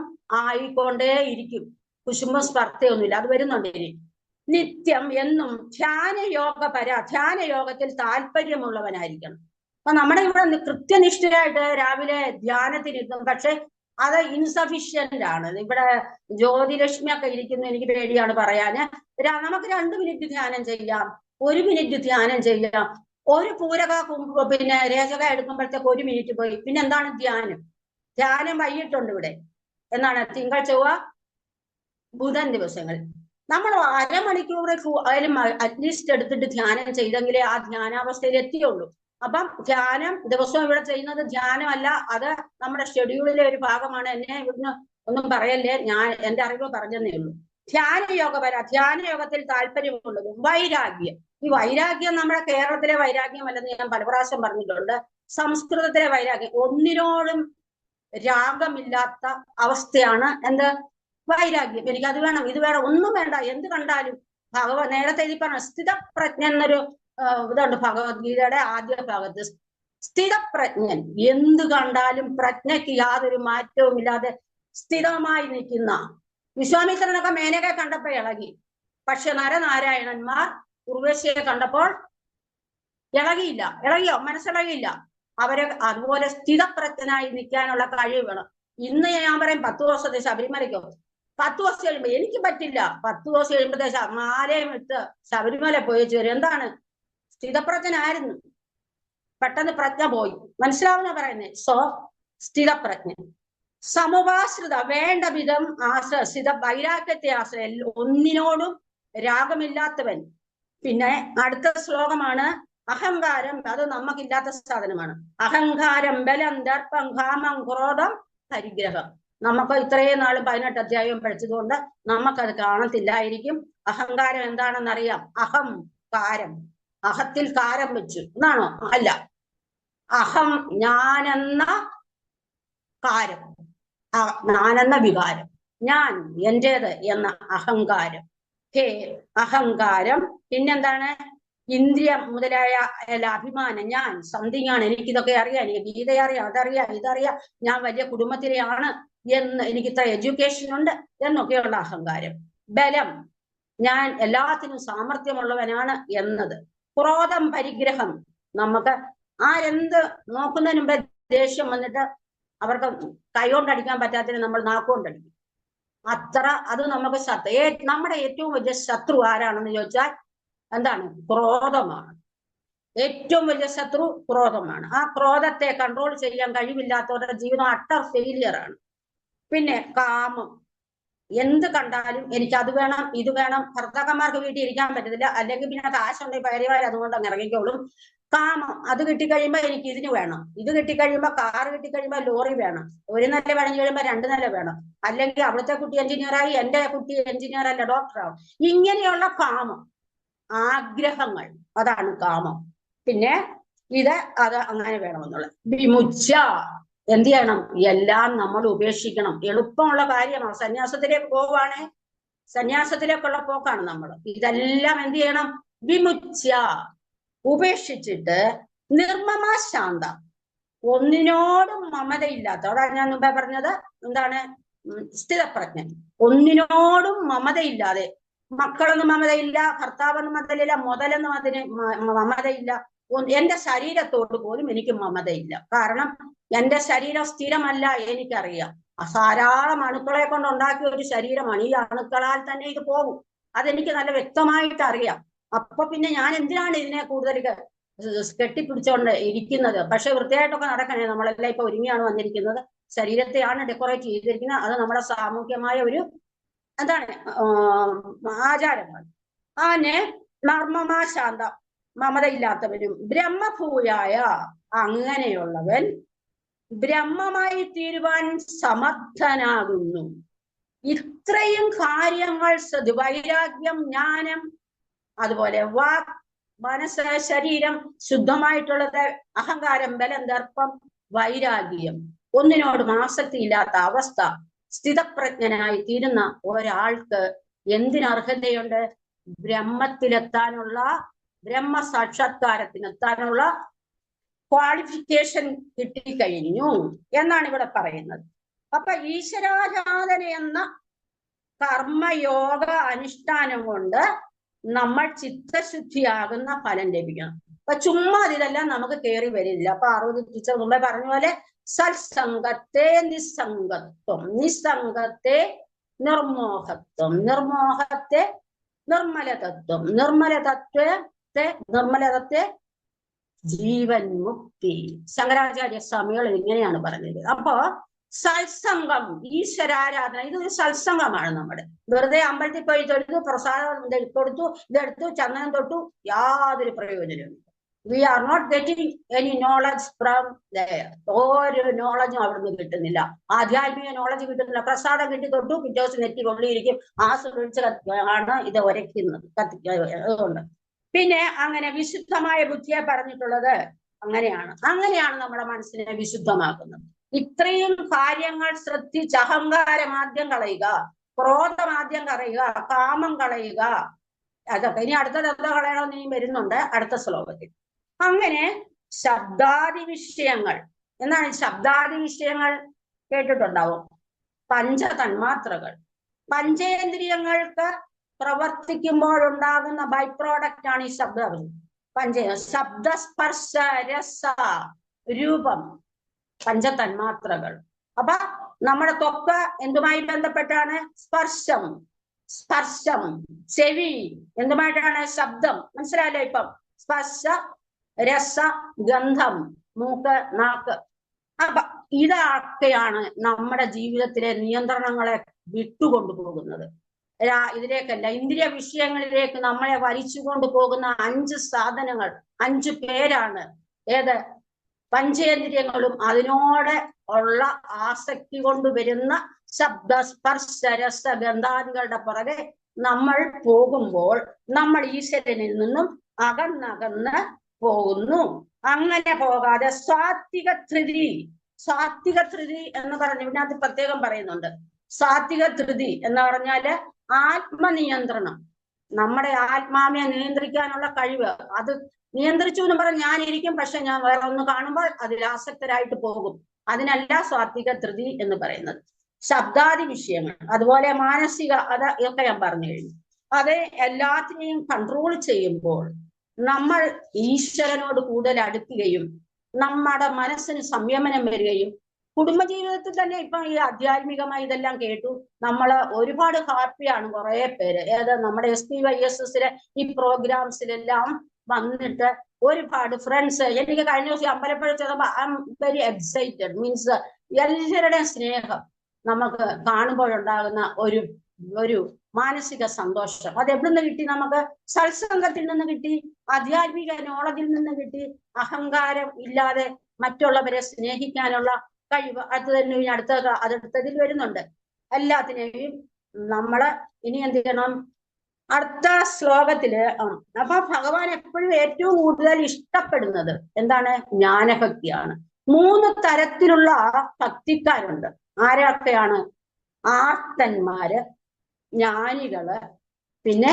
ആയിക്കൊണ്ടേയിരിക്കും. കുശുമ്പം സ്പർദ്ധയൊന്നുമില്ല, അത് വരുന്നുണ്ട് ഇനി. നിത്യം എന്നും ധ്യാനയോഗത്തിൽ താല്പര്യമുള്ളവനായിരിക്കണം. അപ്പൊ നമ്മുടെ ഇവിടെ കൃത്യനിഷ്ഠരായിട്ട് രാവിലെ ധ്യാനത്തിനിരുത്തും, പക്ഷെ അത് ഇൻസഫിഷ്യന്റ് ആണ്. ഇവിടെ ജ്യോതിലക്ഷ്മി ഒക്കെ ഇരിക്കുന്നു, എനിക്ക് പേടിയാണ് പറയാന്. നമുക്ക് 2 മിനിറ്റ് ധ്യാനം ചെയ്യാം, 1 മിനിറ്റ് ധ്യാനം ചെയ്യാം. ഒരു പൂരക പിന്നെ രേചക എടുക്കുമ്പോഴത്തേക്ക് 1 മിനിറ്റ് പോയി. പിന്നെ എന്താണ് ധ്യാനം? ധ്യാനം വൈകിട്ടുണ്ട് ഇവിടെ. എന്നാണ് തിങ്കൾ, ചൊവ്വ, ബുധൻ ദിവസങ്ങളിൽ നമ്മൾ അരമണിക്കൂർ ആയാലും അറ്റ്ലീസ്റ്റ് എടുത്തിട്ട് ധ്യാനം ചെയ്തെങ്കിലേ ആ ധ്യാനാവസ്ഥയിൽ എത്തിയുള്ളൂ. അപ്പം ധ്യാനം ദിവസവും ഇവിടെ ചെയ്യുന്നത് ധ്യാനമല്ല, അത് നമ്മുടെ ഷെഡ്യൂളിലെ ഒരു ഭാഗമാണ്. എന്നെ ഇവിടുന്ന് ഒന്നും പറയല്ലേ, ഞാൻ എന്റെ അറിവ് പറഞ്ഞതേ ഉള്ളൂ. ധ്യാനയോഗത്തിൽ താല്പര്യമുള്ളതും വൈരാഗ്യം. ഈ വൈരാഗ്യം നമ്മുടെ കേരളത്തിലെ വൈരാഗ്യമല്ലെന്ന് ഞാൻ പല പ്രാവശ്യം പറഞ്ഞിട്ടുണ്ട്. സംസ്കൃതത്തിലെ വൈരാഗ്യം, ഒന്നിനോടും രാഗമില്ലാത്ത അവസ്ഥയാണ് എന്ത്? വൈരാഗ്യം. എനിക്ക് അത് വേണം, ഇത് വേണം, ഒന്നും വേണ്ട, എന്ത് കണ്ടാലും നേരത്തെ ഈ പറഞ്ഞ സ്ഥിതപ്രജ്ഞ എന്നൊരു ഇതുണ്ട് ഭഗവത്ഗീതയുടെ ആദ്യ ഭാഗത്ത്. സ്ഥിതപ്രജ്ഞൻ, എന്ത് കണ്ടാലും പ്രജ്ഞയ്ക്ക് യാതൊരു മാറ്റവും ഇല്ലാതെ സ്ഥിതമായി നിൽക്കുന്ന. വിശ്വാമിത്രനൊക്കെ മേനകയെ കണ്ടപ്പോൾ ഇളകി, പക്ഷെ നരനാരായണന്മാർ ഉർവശിയെ കണ്ടപ്പോൾ ഇളകിയില്ല. ഇളകിയോ? മനസ്സിളകിയില്ല. അവരെ അതുപോലെ സ്ഥിതപ്രജ്ഞനായി നിൽക്കാനുള്ള കഴിവ് വേണം. ഇന്ന് ഞാൻ പറയും 10 ദിവസത്തെ ശബരിമലയ്ക്കോ, 10 ദിവസം കഴിയുമ്പോ എനിക്ക് പറ്റില്ല. 10 ദിവസം കഴിയുമ്പോഴത്തെ മാലയും ഇട്ട് ശബരിമല പോയി വരും. എന്താണ്? സ്ഥിതപ്രജ്ഞനായിരുന്നു, പെട്ടെന്ന് പ്രജ്ഞ പോയി. മനസ്സിലാവുന്ന പറയുന്നേ? സ്ഥിതപ്രജ്ഞ. സമുപാശ്രിത, വേണ്ട വിധം സ്ഥിത വൈരാഗ്യത്തെ ആശ്രയം, ഒന്നിനോടും രാഗമില്ലാത്തവൻ. പിന്നെ അടുത്ത ശ്ലോകമാണ് അഹങ്കാരം. അത് നമുക്കില്ലാത്ത സാധനമാണ്. അഹങ്കാരം, ബലം, ദർപ്പം, കാമം, ക്രോധം, പരിഗ്രഹം. നമുക്ക് ഇത്രയും നാളും 18 അധ്യായം പഠിച്ചതുകൊണ്ട് നമുക്കത് കാണത്തില്ലായിരിക്കും. അഹങ്കാരം എന്താണെന്നറിയാം. അഹം കാരം, അഹത്തിൽ കാരം വെച്ചു എന്നാണോ? അല്ല, അഹം ഞാനെന്ന കാരം, ഞാനെന്ന വികാരം, ഞാൻ എന്റേത് എന്ന അഹങ്കാരം. ഹേ അഹങ്കാരം. പിന്നെന്താണ്? ഇന്ദ്രിയം മുതലായ അഭിമാനം, ഞാൻ സംതിങ് ആണ്, എനിക്കിതൊക്കെ അറിയാം, എനിക്ക് ഗീത അറിയാം, അതറിയാം, ഇതറിയാം, ഞാൻ വലിയ കുടുംബത്തിലെയാണ് എന്ന്, എനിക്ക് ഇത്ര എഡ്യൂക്കേഷൻ ഉണ്ട് എന്നൊക്കെയുള്ള അഹങ്കാരം. ബലം, ഞാൻ എല്ലാത്തിനും സാമർഥ്യമുള്ളവനാണ് എന്നത്. ക്രോധം, പരിഗ്രഹം, നമുക്ക് ആരെന്ത് നോക്കുന്നതിന് മുമ്പേ ദേഷ്യം വന്നിട്ട് അവർക്ക് കൈകൊണ്ടടിക്കാൻ പറ്റാത്തതിന് നമ്മൾ നാക്കുകൊണ്ടടിക്കും. അത്ര അത് നമുക്ക് നമ്മുടെ ഏറ്റവും വലിയ ശത്രു ആരാണെന്ന് ചോദിച്ചാൽ എന്താണ്? ക്രോധമാണ്. ഏറ്റവും വലിയ ശത്രു ക്രോധമാണ്. ആ ക്രോധത്തെ കൺട്രോൾ ചെയ്യാൻ കഴിവില്ലാത്തവരുടെ ജീവിതം അട്ടർ ഫെയിലിയർ ആണ്. പിന്നെ കാമം, എന്ത് കണ്ടാലും എനിക്ക് അത് വേണം, ഇത് വേണം. ഭർത്താക്കന്മാർക്ക് വീട്ടിൽ ഇരിക്കാൻ പറ്റത്തില്ല, അല്ലെങ്കിൽ പിന്നെ കാശുണ്ടെങ്കിൽ ഭാര്യമാർ അതുകൊണ്ട് അങ്ങ് ഇറങ്ങിക്കോളും. കാമം, അത് കിട്ടിക്കഴിയുമ്പോ എനിക്ക് ഇതിന് വേണം, ഇത് കിട്ടിക്കഴിയുമ്പോ കാർ കിട്ടിക്കഴിയുമ്പോ ലോറി വേണം, ഒരു നില പണിഞ്ഞു കഴിയുമ്പോ 2 നില വേണം, അല്ലെങ്കിൽ അവിടുത്തെ കുട്ടി എഞ്ചിനീയറായി എന്റെ കുട്ടി എഞ്ചിനീയർ അല്ല ഡോക്ടറാവും. ഇങ്ങനെയുള്ള കാമം, ആഗ്രഹങ്ങൾ, അതാണ് കാമം. പിന്നെ അത് അങ്ങനെ വേണമെന്നുള്ളത്. വിമുച്ച, എന്ത് ചെയ്യണം? എല്ലാം നമ്മൾ ഉപേക്ഷിക്കണം. എളുപ്പമുള്ള കാര്യമാണ്. സന്യാസത്തിലേക്ക് പോവാണേ, സന്യാസത്തിലേക്കുള്ള പോക്കാണ് നമ്മൾ. ഇതെല്ലാം എന്ത് ചെയ്യണം? വിമുച്ച, ഉപേക്ഷിച്ചിട്ട് നിർമ്മമ ശാന്ത, ഒന്നിനോടും മമതയില്ലാത്ത, അതാണ് ഞാൻ മുമ്പേ പറഞ്ഞത്. എന്താണ്? സ്ഥിതപ്രജ്ഞൻ. ഒന്നിനോടും മമതയില്ലാതെ, മക്കളൊന്നും മമതയില്ല, ഭർത്താവൊന്നും മമതയില്ല, മുതലൊന്നും അതിന് മമതയില്ല. എന്റെ ശരീരത്തോട് പോലും എനിക്ക് മമതയില്ല. കാരണം എന്റെ ശരീരം സ്ഥിരമല്ല, എനിക്കറിയാം. ധാരാളം അണുക്കളെ കൊണ്ട് ഉണ്ടാക്കിയ ഒരു ശരീരമാണ്. ഈ അണുക്കളാൽ തന്നെ ഇത് പോകും, അതെനിക്ക് നല്ല വ്യക്തമായിട്ട് അറിയാം. അപ്പൊ പിന്നെ ഞാൻ എന്തിനാണ് ഇതിനെ കൂടുതൽ കെട്ടിപ്പിടിച്ചുകൊണ്ട് ഇരിക്കുന്നത്? പക്ഷെ വൃത്തിയായിട്ടൊക്കെ നടക്കണേ. നമ്മളെല്ലാം ഇപ്പൊ ഒരുങ്ങിയാണ് വന്നിരിക്കുന്നത്, ശരീരത്തെയാണ് ഡെക്കറേറ്റ് ചെയ്തിരിക്കുന്നത്. അത് നമ്മുടെ സാമൂഹ്യമായ ഒരു എന്താണ് ആചാരമാണ്. അങ്ങനെ നർമ്മമാ ശാന്ത, മമതയില്ലാത്തവനും ബ്രഹ്മഭൂയായ, അങ്ങനെയുള്ളവൻ ബ്രഹ്മമായി തീരുവാൻ സമർത്ഥനാകുന്നു. ഇത്രയും കാര്യങ്ങൾ വൈരാഗ്യം, ജ്ഞാനം, അതുപോലെ വാക്, മനസ്സ്, ശരീരം, ശുദ്ധമായിട്ടുള്ളത്, അഹങ്കാരം, ബലം, ദർപ്പം, വൈരാഗ്യം, ഒന്നിനോടും ആസക്തി ഇല്ലാത്ത അവസ്ഥ, സ്ഥിതപ്രജ്ഞനായി തീരുന്ന ഒരാൾക്ക് എന്തിനർഹതയുണ്ട്? ബ്രഹ്മത്തിലെത്താനുള്ള, ബ്രഹ്മ സാക്ഷാത്കാരത്തിനെത്താനുള്ള ക്വാളിഫിക്കേഷൻ കിട്ടിക്കഴിഞ്ഞു എന്നാണ് ഇവിടെ പറയുന്നത്. അപ്പൊ ഈശ്വരാരാധന എന്ന കർമ്മയോഗ അനുഷ്ഠാനം കൊണ്ട് നമ്മൾ ചിത്തശുദ്ധിയാകുന്ന ഫലം ലഭിക്കണം. അപ്പൊ ചുമ്മാ ഇതെല്ലാം നമുക്ക് കയറി വരില്ല. അപ്പൊ ആറുതി ടീച്ചർ മുമ്പേ പറഞ്ഞ പോലെ സത്സംഗത്തെ നിസ്സംഗത്വം, നിസ്സംഗത്തെ നിർമോഹത്വം, നിർമോഹത്തെ നിർമ്മലതത്വം, നിർമ്മലതത്വത്തെ ജീവൻ മുക്തി. ശങ്കരാചാര്യ സ്വാമികൾ ഇങ്ങനെയാണ് പറഞ്ഞത്. അപ്പോ സത്സംഗം, ഈശ്വരാരാധന, ഇതൊരു സത്സംഗമാണ്. നമ്മുടെ വെറുതെ അമ്പലത്തിൽ പോയി തൊഴുതു, പ്രസാദം കൊടുത്തു, ഇതെടുത്തു, ചന്ദനം തൊട്ടു, യാതൊരു പ്രയോജനവും. We are not getting any knowledge from there. ഒരു നോളജും അവിടുന്ന് കിട്ടുന്നില്ല, ആധ്യാത്മിക നോളജ് കിട്ടുന്നില്ല. പ്രസാദം കിട്ടി തൊട്ടു, പിറ്റേ ദിവസം നെറ്റി കൊള്ളിയിരിക്കും, ആസ്വദിച്ച് ആണ് ഇത് ഉരയ്ക്കുന്നത്, അതുകൊണ്ട്. പിന്നെ അങ്ങനെ വിശുദ്ധമായ ബുദ്ധിയെ പറഞ്ഞിട്ടുള്ളത് അങ്ങനെയാണ് നമ്മുടെ മനസ്സിനെ വിശുദ്ധമാക്കുന്നത്. ഇത്രയും കാര്യങ്ങൾ ശ്രദ്ധിച്ച് അഹങ്കാരം ആദ്യം കളയുക, ക്രോധം ആദ്യം കളയുക, കാമം കളയുക, അതൊക്കെ ഇനി അടുത്തത് എന്താ കളയണമെന്ന് ഇനി വരുന്നുണ്ട് അടുത്ത ശ്ലോകത്തിൽ. അങ്ങനെ ശബ്ദാദി വിഷയങ്ങൾ, എന്താണ് ശബ്ദാദി വിഷയങ്ങൾ? കേട്ടിട്ടുണ്ടാവും. പഞ്ചതന്മാത്രകൾ, പഞ്ചേന്ദ്രിയങ്ങൾക്ക് പ്രവർത്തിക്കുമ്പോഴുണ്ടാകുന്ന ബൈ പ്രോഡക്റ്റ് ആണ് ഈ ശബ്ദം. ശബ്ദസ്പർശ രസ രൂപം, പഞ്ചതന്മാത്രകൾ. അപ്പൊ നമ്മുടെ ത്വക്ക് എന്തുമായി ബന്ധപ്പെട്ടാണ്? സ്പർശം. സ്പർശം. ചെവി എന്തുമായിട്ടാണ്? ശബ്ദം. മനസ്സിലായല്ലോ ഇപ്പം? സ്പർശ, രസ, ഗന്ധം, മൂക്ക്, നാക്ക്. അപ്പൊ ഇതൊക്കെയാണ് നമ്മുടെ ജീവിതത്തിലെ നിയന്ത്രണങ്ങളെ വിട്ടുകൊണ്ടുപോകുന്നത്. ഇതിലേക്കല്ല, ഇന്ദ്രിയ വിഷയങ്ങളിലേക്ക് നമ്മളെ വലിച്ചുകൊണ്ട് പോകുന്ന 5 സാധനങ്ങൾ, 5 പേരാണ്. ഏത്? പഞ്ചേന്ദ്രിയങ്ങളും അതിനോട് ഉള്ള ആസക്തി കൊണ്ട് വരുന്ന ശബ്ദ, സ്പർശ, രസ, ഗന്ധാദികളുടെ പുറകെ നമ്മൾ പോകുമ്പോൾ നമ്മൾ ഈശ്വരനിൽ നിന്നും അകന്നകന്ന് പോകുന്നു. അങ്ങനെ പോകാതെ സാത്വിക ധൃതി, സാത്വിക ധൃതി എന്ന് പറഞ്ഞു ഇതിനകത്ത് പ്രത്യേകം പറയുന്നുണ്ട്. സാത്വിക ധൃതി എന്ന് പറഞ്ഞാല് ആത്മനിയന്ത്രണം. നമ്മുടെ ആത്മാവിനെ നിയന്ത്രിക്കാനുള്ള കഴിവ്. അത് നിയന്ത്രിച്ചു എന്ന് പറഞ്ഞ് ഞാൻ ഇരിക്കും, പക്ഷെ ഞാൻ വേറെ ഒന്ന് കാണുമ്പോൾ അതിൽ ആസക്തരായിട്ട് പോകും. അതിനല്ല സാത്വിക ധൃതി എന്ന് പറയുന്നത്. ശബ്ദാദി വിഷയങ്ങൾ, അതുപോലെ മാനസിക, അത് ഒക്കെ ഞാൻ പറഞ്ഞു കഴിഞ്ഞു. അത് എല്ലാത്തിനെയും കൺട്രോൾ ചെയ്യുമ്പോൾ നമ്മൾ ഈശ്വരനോട് കൂടുതൽ അടുക്കുകയും നമ്മുടെ മനസ്സിന് സംയമനം വരികയും, കുടുംബജീവിതത്തിൽ തന്നെ ഇപ്പൊ ഈ ആധ്യാത്മികമായി ഇതെല്ലാം കേട്ടു നമ്മൾ ഒരുപാട് ഹാപ്പിയാണ്. കുറെ പേര് നമ്മുടെ SPYSSലെ ഈ പ്രോഗ്രാംസിലെല്ലാം വന്നിട്ട് ഒരുപാട് ഫ്രണ്ട്സ്. എനിക്ക് കഴിഞ്ഞ ദിവസം അമ്പലപ്പുഴ ചെന്നപ്പോ I am very excited. Means എല്ലാവരുടെയും സ്നേഹം നമുക്ക് കാണുമ്പോഴുണ്ടാകുന്ന ഒരു മാനസിക സന്തോഷം. അത് എവിടുന്ന് കിട്ടി? നമുക്ക് സത്സംഗത്തിൽ നിന്ന് കിട്ടി, ആധ്യാത്മിക നോളജിൽ നിന്ന് കിട്ടി. അഹങ്കാരം ഇല്ലാതെ മറ്റുള്ളവരെ സ്നേഹിക്കാനുള്ള കഴിവ് അത് തന്നെ അടുത്തതിൽ വരുന്നുണ്ട്. എല്ലാത്തിനെയും നമ്മള് ഇനി എന്ത് ചെയ്യണം? അടുത്ത ശ്ലോകത്തില് അപ്പൊ ഭഗവാൻ എപ്പോഴും ഏറ്റവും കൂടുതൽ ഇഷ്ടപ്പെടുന്നത് എന്താണ്? ജ്ഞാനഭക്തിയാണ്. 3 തരത്തിലുള്ള ഭക്തിക്കാരുണ്ട്. ആരൊക്കെയാണ്? ആർത്തന്മാര്, ജ്ഞാനികള്, പിന്നെ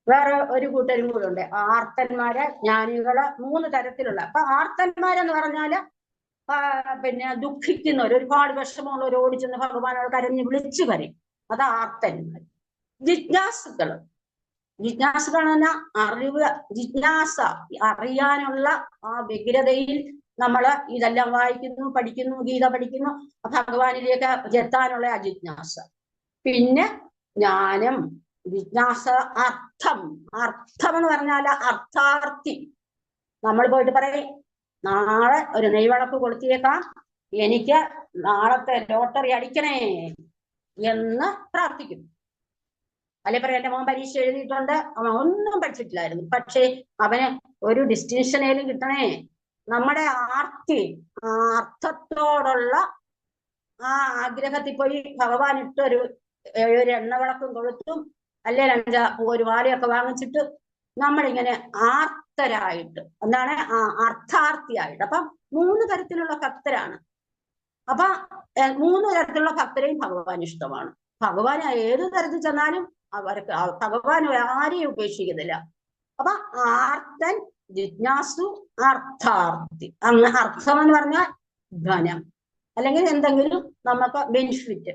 വേറെ ഒരു കൂട്ടരും കൂടെ ഉണ്ട്. ആർത്തന്മാര്, ജ്ഞാനികള്, 3 തരത്തിലുള്ള. അപ്പൊ ആർത്തന്മാരെന്ന് പറഞ്ഞാല് പിന്നെ ദുഃഖിക്കുന്നവർ, ഒരുപാട് വിഷമമുള്ളവർ ഓടിച്ചെന്ന് ഭഗവാനോട് കരഞ്ഞ് വിളിച്ചു കരയും. അത് ആർത്തന്മാർ. ജിജ്ഞാസുക്കള്, ജിജ്ഞാസുകൾ എന്ന അറിവ്, ജിജ്ഞാസ അറിയാനുള്ള ആ വ്യഗ്രതയിൽ നമ്മൾ ഇതെല്ലാം വായിക്കുന്നു, പഠിക്കുന്നു, ഗീത പഠിക്കുന്നു, ഭഗവാനിലേക്ക് എത്താനുള്ള ആ ജിജ്ഞാസ. പിന്നെ ജ്ഞാനം, ജിജ്ഞാസ, അർത്ഥം. അർത്ഥം എന്ന് പറഞ്ഞാൽ അർത്ഥാർത്ഥി. നമ്മൾ പോയിട്ട് പറയും നാളെ ഒരു നെയ്വിളക്ക് കൊളുത്തിയേക്കാം, എനിക്ക് നാളത്തെ ലോട്ടറി അടിക്കണേ എന്ന് പ്രാർത്ഥിക്കും. അല്ലെ പറയാം എന്റെ മോൻ പരീക്ഷ എഴുതിയിട്ടുണ്ട്, അവൻ ഒന്നും പഠിച്ചിട്ടില്ലായിരുന്നു, പക്ഷേ അവന് ഒരു ഡിസ്റ്റിങ്ഷനേലും കിട്ടണേ. നമ്മുടെ ആർത്തി, ആ അർത്ഥത്തോടുള്ള ആ ആഗ്രഹത്തിൽ പോയി ഭഗവാൻ ഇട്ടൊരു എണ്ണവിളക്കും കൊളുത്തും, അല്ലെ ഒരു വാലയൊക്കെ വാങ്ങിച്ചിട്ട് നമ്മളിങ്ങനെ ആർത്തരായിട്ട്, എന്താണ് അർത്ഥാർത്ഥിയായിട്ട്. അപ്പൊ 3 തരത്തിലുള്ള ഭക്തരാണ്. അപ്പൊ 3 തരത്തിലുള്ള ഭക്തരെയും ഭഗവാൻ ഇഷ്ടമാണ്. ഭഗവാൻ ഏത് തരത്തിൽ ചെന്നാലും അവർക്ക് ഭഗവാൻ ആരെയും ഉപേക്ഷിക്കുന്നില്ല. അപ്പൊ ആർത്തൻ, ജിജ്ഞാസു, അർത്ഥാർത്ഥി. അർത്ഥം എന്ന് പറഞ്ഞാൽ ധനം, അല്ലെങ്കിൽ എന്തെങ്കിലും നമുക്ക് ബെനിഫിറ്റ്.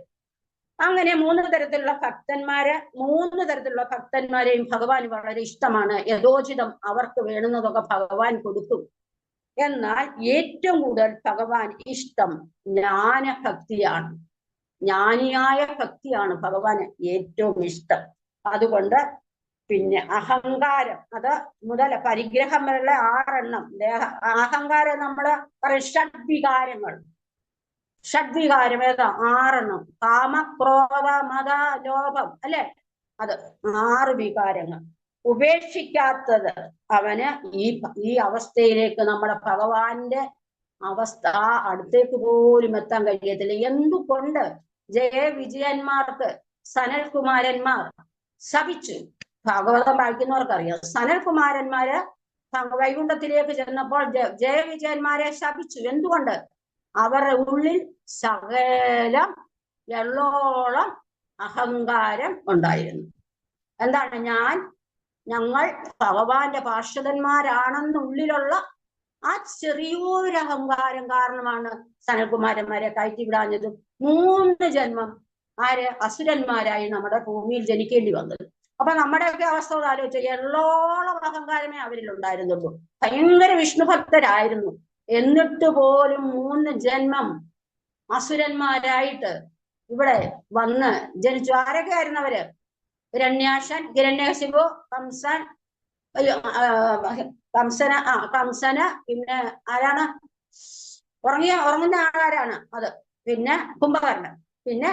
അങ്ങനെ 3 തരത്തിലുള്ള ഭക്തന്മാര്, 3 തരത്തിലുള്ള ഭക്തന്മാരെയും ഭഗവാൻ വളരെ ഇഷ്ടമാണ്. യഥോചിതം അവർക്ക് വേണ്ടുന്നതൊക്കെ ഭഗവാൻ കൊടുക്കും. എന്നാൽ ഏറ്റവും കൂടുതൽ ഭഗവാൻ ഇഷ്ടം ജ്ഞാനഭക്തിയാണ്. ജ്ഞാനിയായ ഭക്തിയാണ് ഭഗവാന് ഏറ്റവും ഇഷ്ടം. അതുകൊണ്ട് പിന്നെ അഹങ്കാരം, അത് മുതൽ പരിഗ്രഹം വരെയുള്ള 6 എണ്ണം. അഹങ്കാരം നമ്മള് പറയും ഷഡ്വികാരങ്ങൾ. ഷഡ്വികാരം ഏതാ? 6 എണ്ണം. കാമ, ക്രോധ, മത, ലോഭം, അല്ലെ? അത് 6 വികാരങ്ങൾ. ഉപേക്ഷിക്കാത്തത് അവന് ഈ അവസ്ഥയിലേക്ക്, നമ്മുടെ ഭഗവാന്റെ അവസ്ഥ അടുത്തേക്ക് പോലും എത്താൻ കഴിയത്തില്ല. എന്തുകൊണ്ട്? ജയവിജയന്മാർക്ക് സനൽകുമാരന്മാർ ശപിച്ചു. ഭാഗവതം വായിക്കുന്നവർക്കറിയാം. സനൽകുമാരന്മാര് വൈകുണ്ഠത്തിലേക്ക് ചെന്നപ്പോൾ ജയവിജയന്മാരെ ശപിച്ചു. എന്തുകൊണ്ട്? അവരുടെ ഉള്ളിൽ സകലം എള്ളോളം അഹങ്കാരം ഉണ്ടായിരുന്നു. എന്താണ്? ഞങ്ങൾ ഭഗവാന്റെ പാർഷദന്മാരാണെന്നുള്ളിലുള്ള ആ ചെറിയൊരു അഹങ്കാരം കാരണമാണ് സനൽകുമാരന്മാരെ കയറ്റി വിടാഞ്ഞതും 3 ജന്മം അസുരന്മാരായി നമ്മുടെ ഭൂമിയിൽ ജനിക്കേണ്ടി വന്നത്. അപ്പൊ നമ്മുടെയൊക്കെ അവസ്ഥ ആലോചിച്ച എള്ളോളം അഹങ്കാരമേ അവരിൽ ഉണ്ടായിരുന്നുള്ളൂ. ഭയങ്കര വിഷ്ണുഭക്തരായിരുന്നു. എന്നിട്ട് പോലും 3 ജന്മം അസുരന്മാരായിട്ട് ഇവിടെ വന്ന് ജനിച്ചു. ആരൊക്കെ ആയിരുന്നു അവര്? ഹിരണ്യാക്ഷൻ, ഹിരണ്യകശിപു, കംസന്, പിന്നെ ആരാണ് ഉറങ്ങുന്ന ആളാരാണ്? അത് പിന്നെ കുംഭകർണൻ, പിന്നെ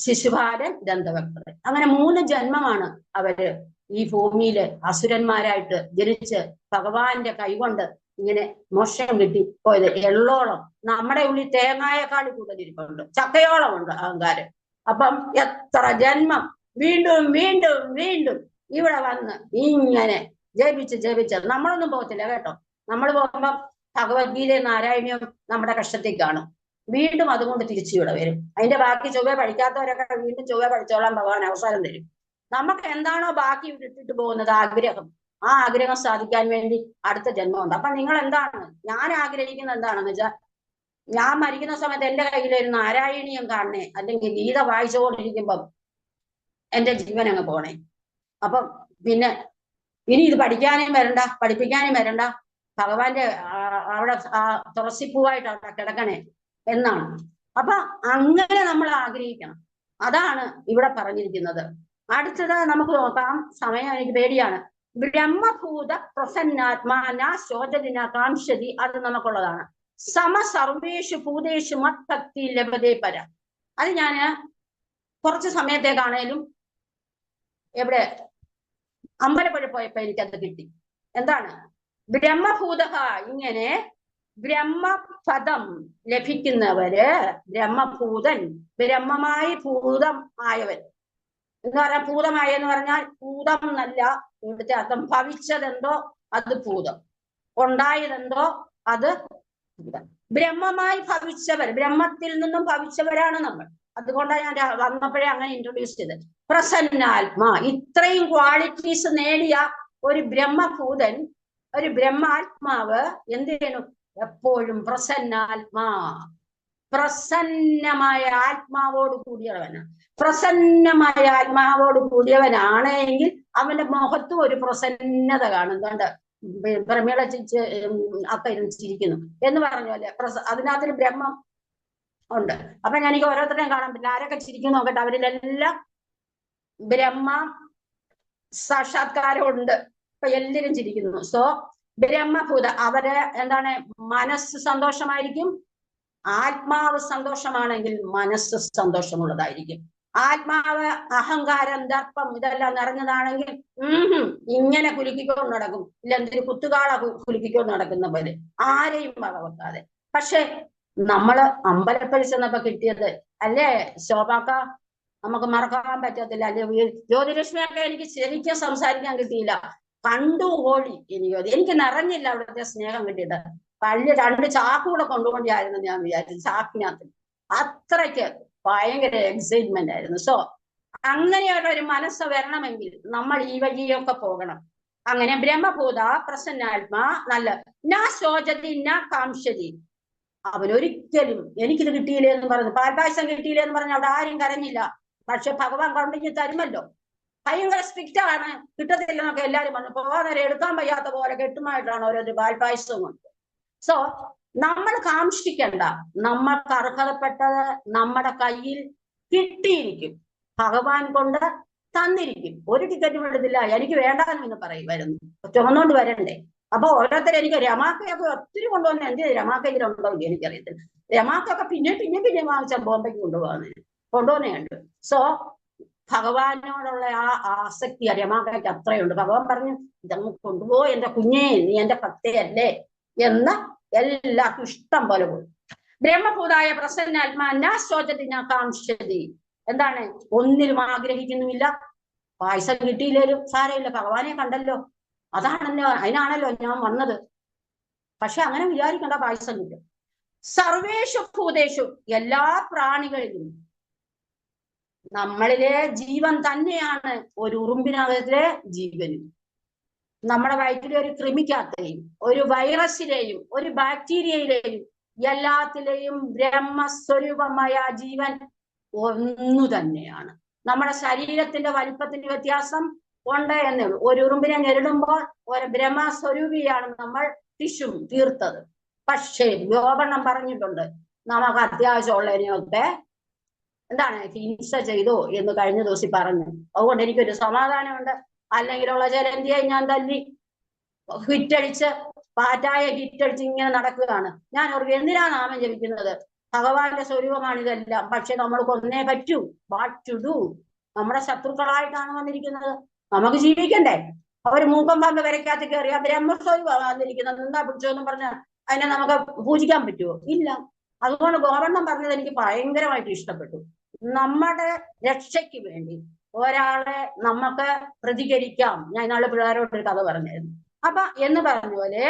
ശിശുപാലൻ, ദന്തവക്രൻ. അങ്ങനെ 3 ജന്മമാണ് അവര് ഈ ഭൂമിയില് അസുരന്മാരായിട്ട് ജനിച്ച് ഭഗവാന്റെ കൈകൊണ്ട് ഇങ്ങനെ മോക്ഷം കിട്ടി പോയത്. എള്ളോളം, നമ്മുടെ ഉള്ളിൽ തേങ്ങായേക്കാൾ കൂടുതലിരിപ്പുണ്ട്, ചക്കയോളം ഉണ്ട് അഹങ്കാരം. അപ്പം എത്ര ജന്മം വീണ്ടും വീണ്ടും വീണ്ടും ഇവിടെ വന്ന് ഇങ്ങനെ ജപിച്ച് നമ്മളൊന്നും പോകത്തില്ല കേട്ടോ. നമ്മൾ പോകുമ്പം ഭഗവത്ഗീതയും നാരായണിയും നമ്മുടെ കഷ്ടത്തിൽ കാണും. വീണ്ടും അതുകൊണ്ട് തിരിച്ചു ഇവിടെ വരും. അതിന്റെ ബാക്കി ചൊവ്വ പഠിക്കാത്തവരൊക്കെ വീണ്ടും ചൊവ്വ പഠിച്ചോളാൻ ഭഗവാൻ അവസരം തരും. നമുക്ക് എന്താണോ ബാക്കി വിട്ടിട്ട് പോകുന്നത് ആഗ്രഹം, ആ ആഗ്രഹം സാധിക്കാൻ വേണ്ടി അടുത്ത ജന്മമുണ്ട്. അപ്പൊ നിങ്ങൾ എന്താണ്, ഞാൻ ആഗ്രഹിക്കുന്നത് എന്താണെന്ന് വെച്ചാൽ, ഞാൻ മരിക്കുന്ന സമയത്ത് എന്റെ കയ്യിൽ ഒരു നാരായണീയം കാണണേ, അല്ലെങ്കിൽ ഗീത വായിച്ചുകൊണ്ടിരിക്കുമ്പം എന്റെ ജീവൻ അങ്ങ് പോണേ. അപ്പം പിന്നെ ഇനി ഇത് പഠിക്കാനും വരണ്ട, പഠിപ്പിക്കാനും വരണ്ട, ഭഗവാന്റെ അവിടെ തുളസിപ്പൂവായിട്ട് അവിടെ കിടക്കണേ എന്നാണ്. അപ്പൊ അങ്ങനെ നമ്മൾ ആഗ്രഹിക്കണം. അതാണ് ഇവിടെ പറഞ്ഞിരിക്കുന്നത്. അടുത്തത് നമുക്ക് നോക്കാം, സമയം എനിക്ക് പേടിയാണ്. ബ്രഹ്മഭൂത പ്രസന്നാത്മാന ശോചദിന കാംക്ഷതി, അത് നമുക്കുള്ളതാണ്. സമ സർവേഷു ഭൂതേഷു മത്ഭക്തി ലഭതേ പര. അത് ഞാന് കുറച്ച് സമയത്തേക്കാണേലും എവിടെ അമ്പലപ്പുഴ പോയപ്പോ എനിക്കത് കിട്ടി. എന്താണ് ബ്രഹ്മഭൂത, ഇങ്ങനെ ബ്രഹ്മപദം ലഭിക്കുന്നവര്, ബ്രഹ്മഭൂതൻ, ബ്രഹ്മമായി ഭൂതം ആയവൻ എന്ന് പറഞ്ഞാൽ, ഭൂതമായ എന്ന് പറഞ്ഞാൽ ഭൂതം എന്നല്ല ഇവിടുത്തെ അർത്ഥം. ഭവിച്ചതെന്തോ അത് ഭൂതം, ഉണ്ടായതെന്തോ അത് ഭൂതം. ബ്രഹ്മമായി ഭവിച്ചവർ, ബ്രഹ്മത്തിൽ നിന്നും ഭവിച്ചവരാണ് നമ്മൾ. അതുകൊണ്ടാണ് ഞാൻ വന്നപ്പോഴേ അങ്ങനെ ഇൻട്രൊഡ്യൂസ് ചെയ്തത്. പ്രസന്നാത്മാ, ഇത്രയും ക്വാളിറ്റീസ് നേടിയ ഒരു ബ്രഹ്മഭൂതൻ, ഒരു ബ്രഹ്മാത്മാവ് എന്ത് ചെയ്യണം? എപ്പോഴും പ്രസന്നാത്മാ, പ്രസന്നമായ ആത്മാവോട് കൂടിയവനാണ്. പ്രസന്നമായ ആത്മാവോട് കൂടിയവനാണെങ്കിൽ അവന്റെ മുഖത്തും ഒരു പ്രസന്നത കാണുന്നുണ്ട്. പ്രമേള അക്ക ചിരിക്കുന്നു എന്ന് പറഞ്ഞ പോലെ അതിനകത്തൊരു ബ്രഹ്മം ഉണ്ട്. അപ്പൊ എനിക്ക് ഓരോരുത്തരെയും കാണാൻ പറ്റില്ല, ആരൊക്കെ ചിരിക്കുന്നു നോക്കട്ടെ, അവരിലെല്ലാം ബ്രഹ്മ സാക്ഷാത്കാരം ഉണ്ട്. ഇപ്പൊ എല്ലാവരും ചിരിക്കുന്നു. സോ ബ്രഹ്മഭൂത, അവര് എന്താണ്, മനസ്സ് സന്തോഷമായിരിക്കും. ആത്മാവ് സന്തോഷമാണെങ്കിൽ മനസ്സ് സന്തോഷമുള്ളതായിരിക്കും. ആത്മാവ് അഹങ്കാരം, ദർപ്പം ഇതെല്ലാം നിറഞ്ഞതാണെങ്കിൽ ഇങ്ങനെ കുലുക്കിക്കൊണ്ട് നടക്കും. ഇല്ല എന്തൊരു കുത്തുകാള കുലുക്കിക്കൊണ്ട് നടക്കുന്ന പോലെ, ആരെയും വകവെക്കാതെ. പക്ഷെ നമ്മള് അമ്പലപ്പഴി ചെന്നപ്പോ കിട്ടിയത് അല്ലേ ശോഭാക്ക, നമുക്ക് മറക്കാൻ പറ്റത്തില്ല അല്ലെ. ജ്യോതിലക്ഷ്മിയൊക്കെ എനിക്ക് ശരിക്കും സംസാരിക്കാൻ കിട്ടിയില്ല, കണ്ടു ഓടി. എനിക്ക് നിറഞ്ഞില്ല അവിടുത്തെ സ്നേഹം കിട്ടിയിട്ട്. പള്ളി 2 ചാക്കൂടെ കൊണ്ടുകൊണ്ടായിരുന്നു ഞാൻ വിചാരിച്ചു, ചാക്കിനകത്ത്. അത്രയ്ക്ക് ഭയങ്കര എക്സൈറ്റ്മെന്റ് ആയിരുന്നു. സോ അങ്ങനെയുള്ള ഒരു മനസ്സ് വരണമെങ്കിൽ നമ്മൾ ഈ വഴിയൊക്കെ പോകണം. അങ്ങനെ ബ്രഹ്മഭൂത പ്രസന്നാത്മാ, നല്ല നാ ശോചതി നാ കാംക്ഷതി, അവനൊരിക്കലും എനിക്കിത് കിട്ടിയില്ലേ എന്ന് പറഞ്ഞു, പാൽപായസം കിട്ടിയില്ലേ എന്ന് പറഞ്ഞു അവിടെ ആരും കരഞ്ഞില്ല. പക്ഷെ ഭഗവാൻ കണ്ടിഞ്ഞ് തരുമല്ലോ. ഭയങ്കര സ്ട്രിക്റ്റ് ആണ്, കിട്ടത്തില്ലെന്നൊക്കെ എല്ലാരും പറഞ്ഞു. പോകാതെ എടുക്കാൻ വയ്യാത്ത പോലെ കെട്ടുമായിട്ടാണ് ഓരോ പാൽപായസവും കൊണ്ട്. സോ നമ്മൾ കാംക്ഷിക്കണ്ട, നമ്മൾക്ക് അർഹതപ്പെട്ടത് നമ്മുടെ കയ്യിൽ കിട്ടിയിരിക്കും, ഭഗവാൻ കൊണ്ട് തന്നിരിക്കും. ഒരു ടിക്കറ്റും എടുത്തില്ല, എനിക്ക് വേണ്ടാന്ന് എന്ന് പറയുമായിരുന്നു, ചുമന്നുകൊണ്ട് വരണ്ടേ. അപ്പൊ ഓരോരുത്തരും എനിക്ക് രമാക്കയൊക്കെ ഒത്തിരി കൊണ്ടുവന്ന്, എന്ത് രമാക്കയിലുണ്ടോ എനിക്കറിയത്തില്ല. രമാക്കൊക്കെ പിന്നെ വാങ്ങിച്ചാൽ ബോംബെക്ക് കൊണ്ടുവന്നേണ്ട്. സോ ഭഗവാനോടുള്ള ആ ആസക്തി രമാക്കയ്ക്ക് അത്രയുണ്ട്. ഭഗവാൻ പറഞ്ഞു, ഇതങ്ങ് കൊണ്ടുപോ എന്റെ കുഞ്ഞേ, നീ എന്റെ ഭക്തയല്ലേ എന്ന് എല്ലാവർക്കും ഇഷ്ടം പോലെ പോയി. ബ്രഹ്മഭൂതായ പ്രസന്നാത്മാ ശോചതി ന കാംക്ഷതി, എന്താണ്, ഒന്നിലും ആഗ്രഹിക്കുന്നുമില്ല. പായസം കിട്ടിയില്ലേലും സാരമില്ല, ഭഗവാനെ കണ്ടല്ലോ, അതാണല്ലോ, അതിനാണല്ലോ ഞാൻ വന്നത്. പക്ഷെ അങ്ങനെ വിചാരിക്കണ്ട, പായസം കിട്ടും. സർവേഷു ഭൂതേഷു, എല്ലാ പ്രാണികളിലും, നമ്മളിലെ ജീവൻ തന്നെയാണ് ഒരു ഉറുമ്പിനകത്തിലെ ജീവനും. നമ്മുടെ വയറ്റിലെ ഒരു കൃമിക്കകത്തെയും ഒരു വൈറസിലെയും ഒരു ബാക്ടീരിയയിലെയും എല്ലാത്തിലെയും ബ്രഹ്മസ്വരൂപമായ ജീവൻ ഒന്നു തന്നെയാണ്. നമ്മുടെ ശരീരത്തിന്റെ വലിപ്പത്തിന്റെ വ്യത്യാസം ഉണ്ട് എന്നേ ഉള്ളൂ. ഒരു ഉറുമ്പിനെ നേരിടുമ്പോൾ ഒരു ബ്രഹ്മസ്വരൂപിയാണ് നമ്മൾ ടിഷ്യും തീർത്തത്. പക്ഷേ ഗോപണ്ണം പറഞ്ഞിട്ടുണ്ട്, നമുക്ക് അത്യാവശ്യമുള്ളതിനെയൊക്കെ എന്താണ് ഹിംസ ചെയ്തോ എന്ന് കഴിഞ്ഞ ദിവസം പറഞ്ഞു. അതുകൊണ്ട് എനിക്കൊരു സമാധാനമുണ്ട്. അല്ലെങ്കിലുള്ള ജലന്തിയെ ഞാൻ തല്ലി ഹിറ്റടിച്ച് പാറ്റായ ഹിറ്റടിച്ച് ഇങ്ങനെ നടക്കുകയാണ്. ഞാൻ അവർക്ക് എന്തിനാ നാമം ജപിക്കുന്നത്? ഭഗവാന്റെ സ്വരൂപമാണ് ഇതെല്ലാം. പക്ഷെ നമ്മൾ കൊന്നേ പറ്റൂ. What to do? നമ്മുടെ ശത്രുക്കളായിട്ടാണ് വന്നിരിക്കുന്നത്, നമുക്ക് ജീവിക്കണ്ടേ? അവർ മൂക്കം പാമ്പ് വരയ്ക്കകത്ത് കയറി ആ ബ്രഹ്മസ്വരൂപമാണ് വന്നിരിക്കുന്നത്, എന്താ പിടിച്ചോന്നും പറഞ്ഞ് അതിനെ നമുക്ക് പൂജിക്കാൻ പറ്റുമോ? ഇല്ല. അതുകൊണ്ട് ഗോവർണ്ണം പറഞ്ഞത് എനിക്ക് ഭയങ്കരമായിട്ട് ഇഷ്ടപ്പെട്ടു. നമ്മുടെ രക്ഷയ്ക്ക് വേണ്ടി ഒരാളെ നമുക്ക് പ്രതികരിക്കാം. ഞാൻ ഇന്നാളെ പിള്ളേരോട് ഒരു കഥ പറഞ്ഞായിരുന്നു. അപ്പൊ എന്ന് പറഞ്ഞ പോലെ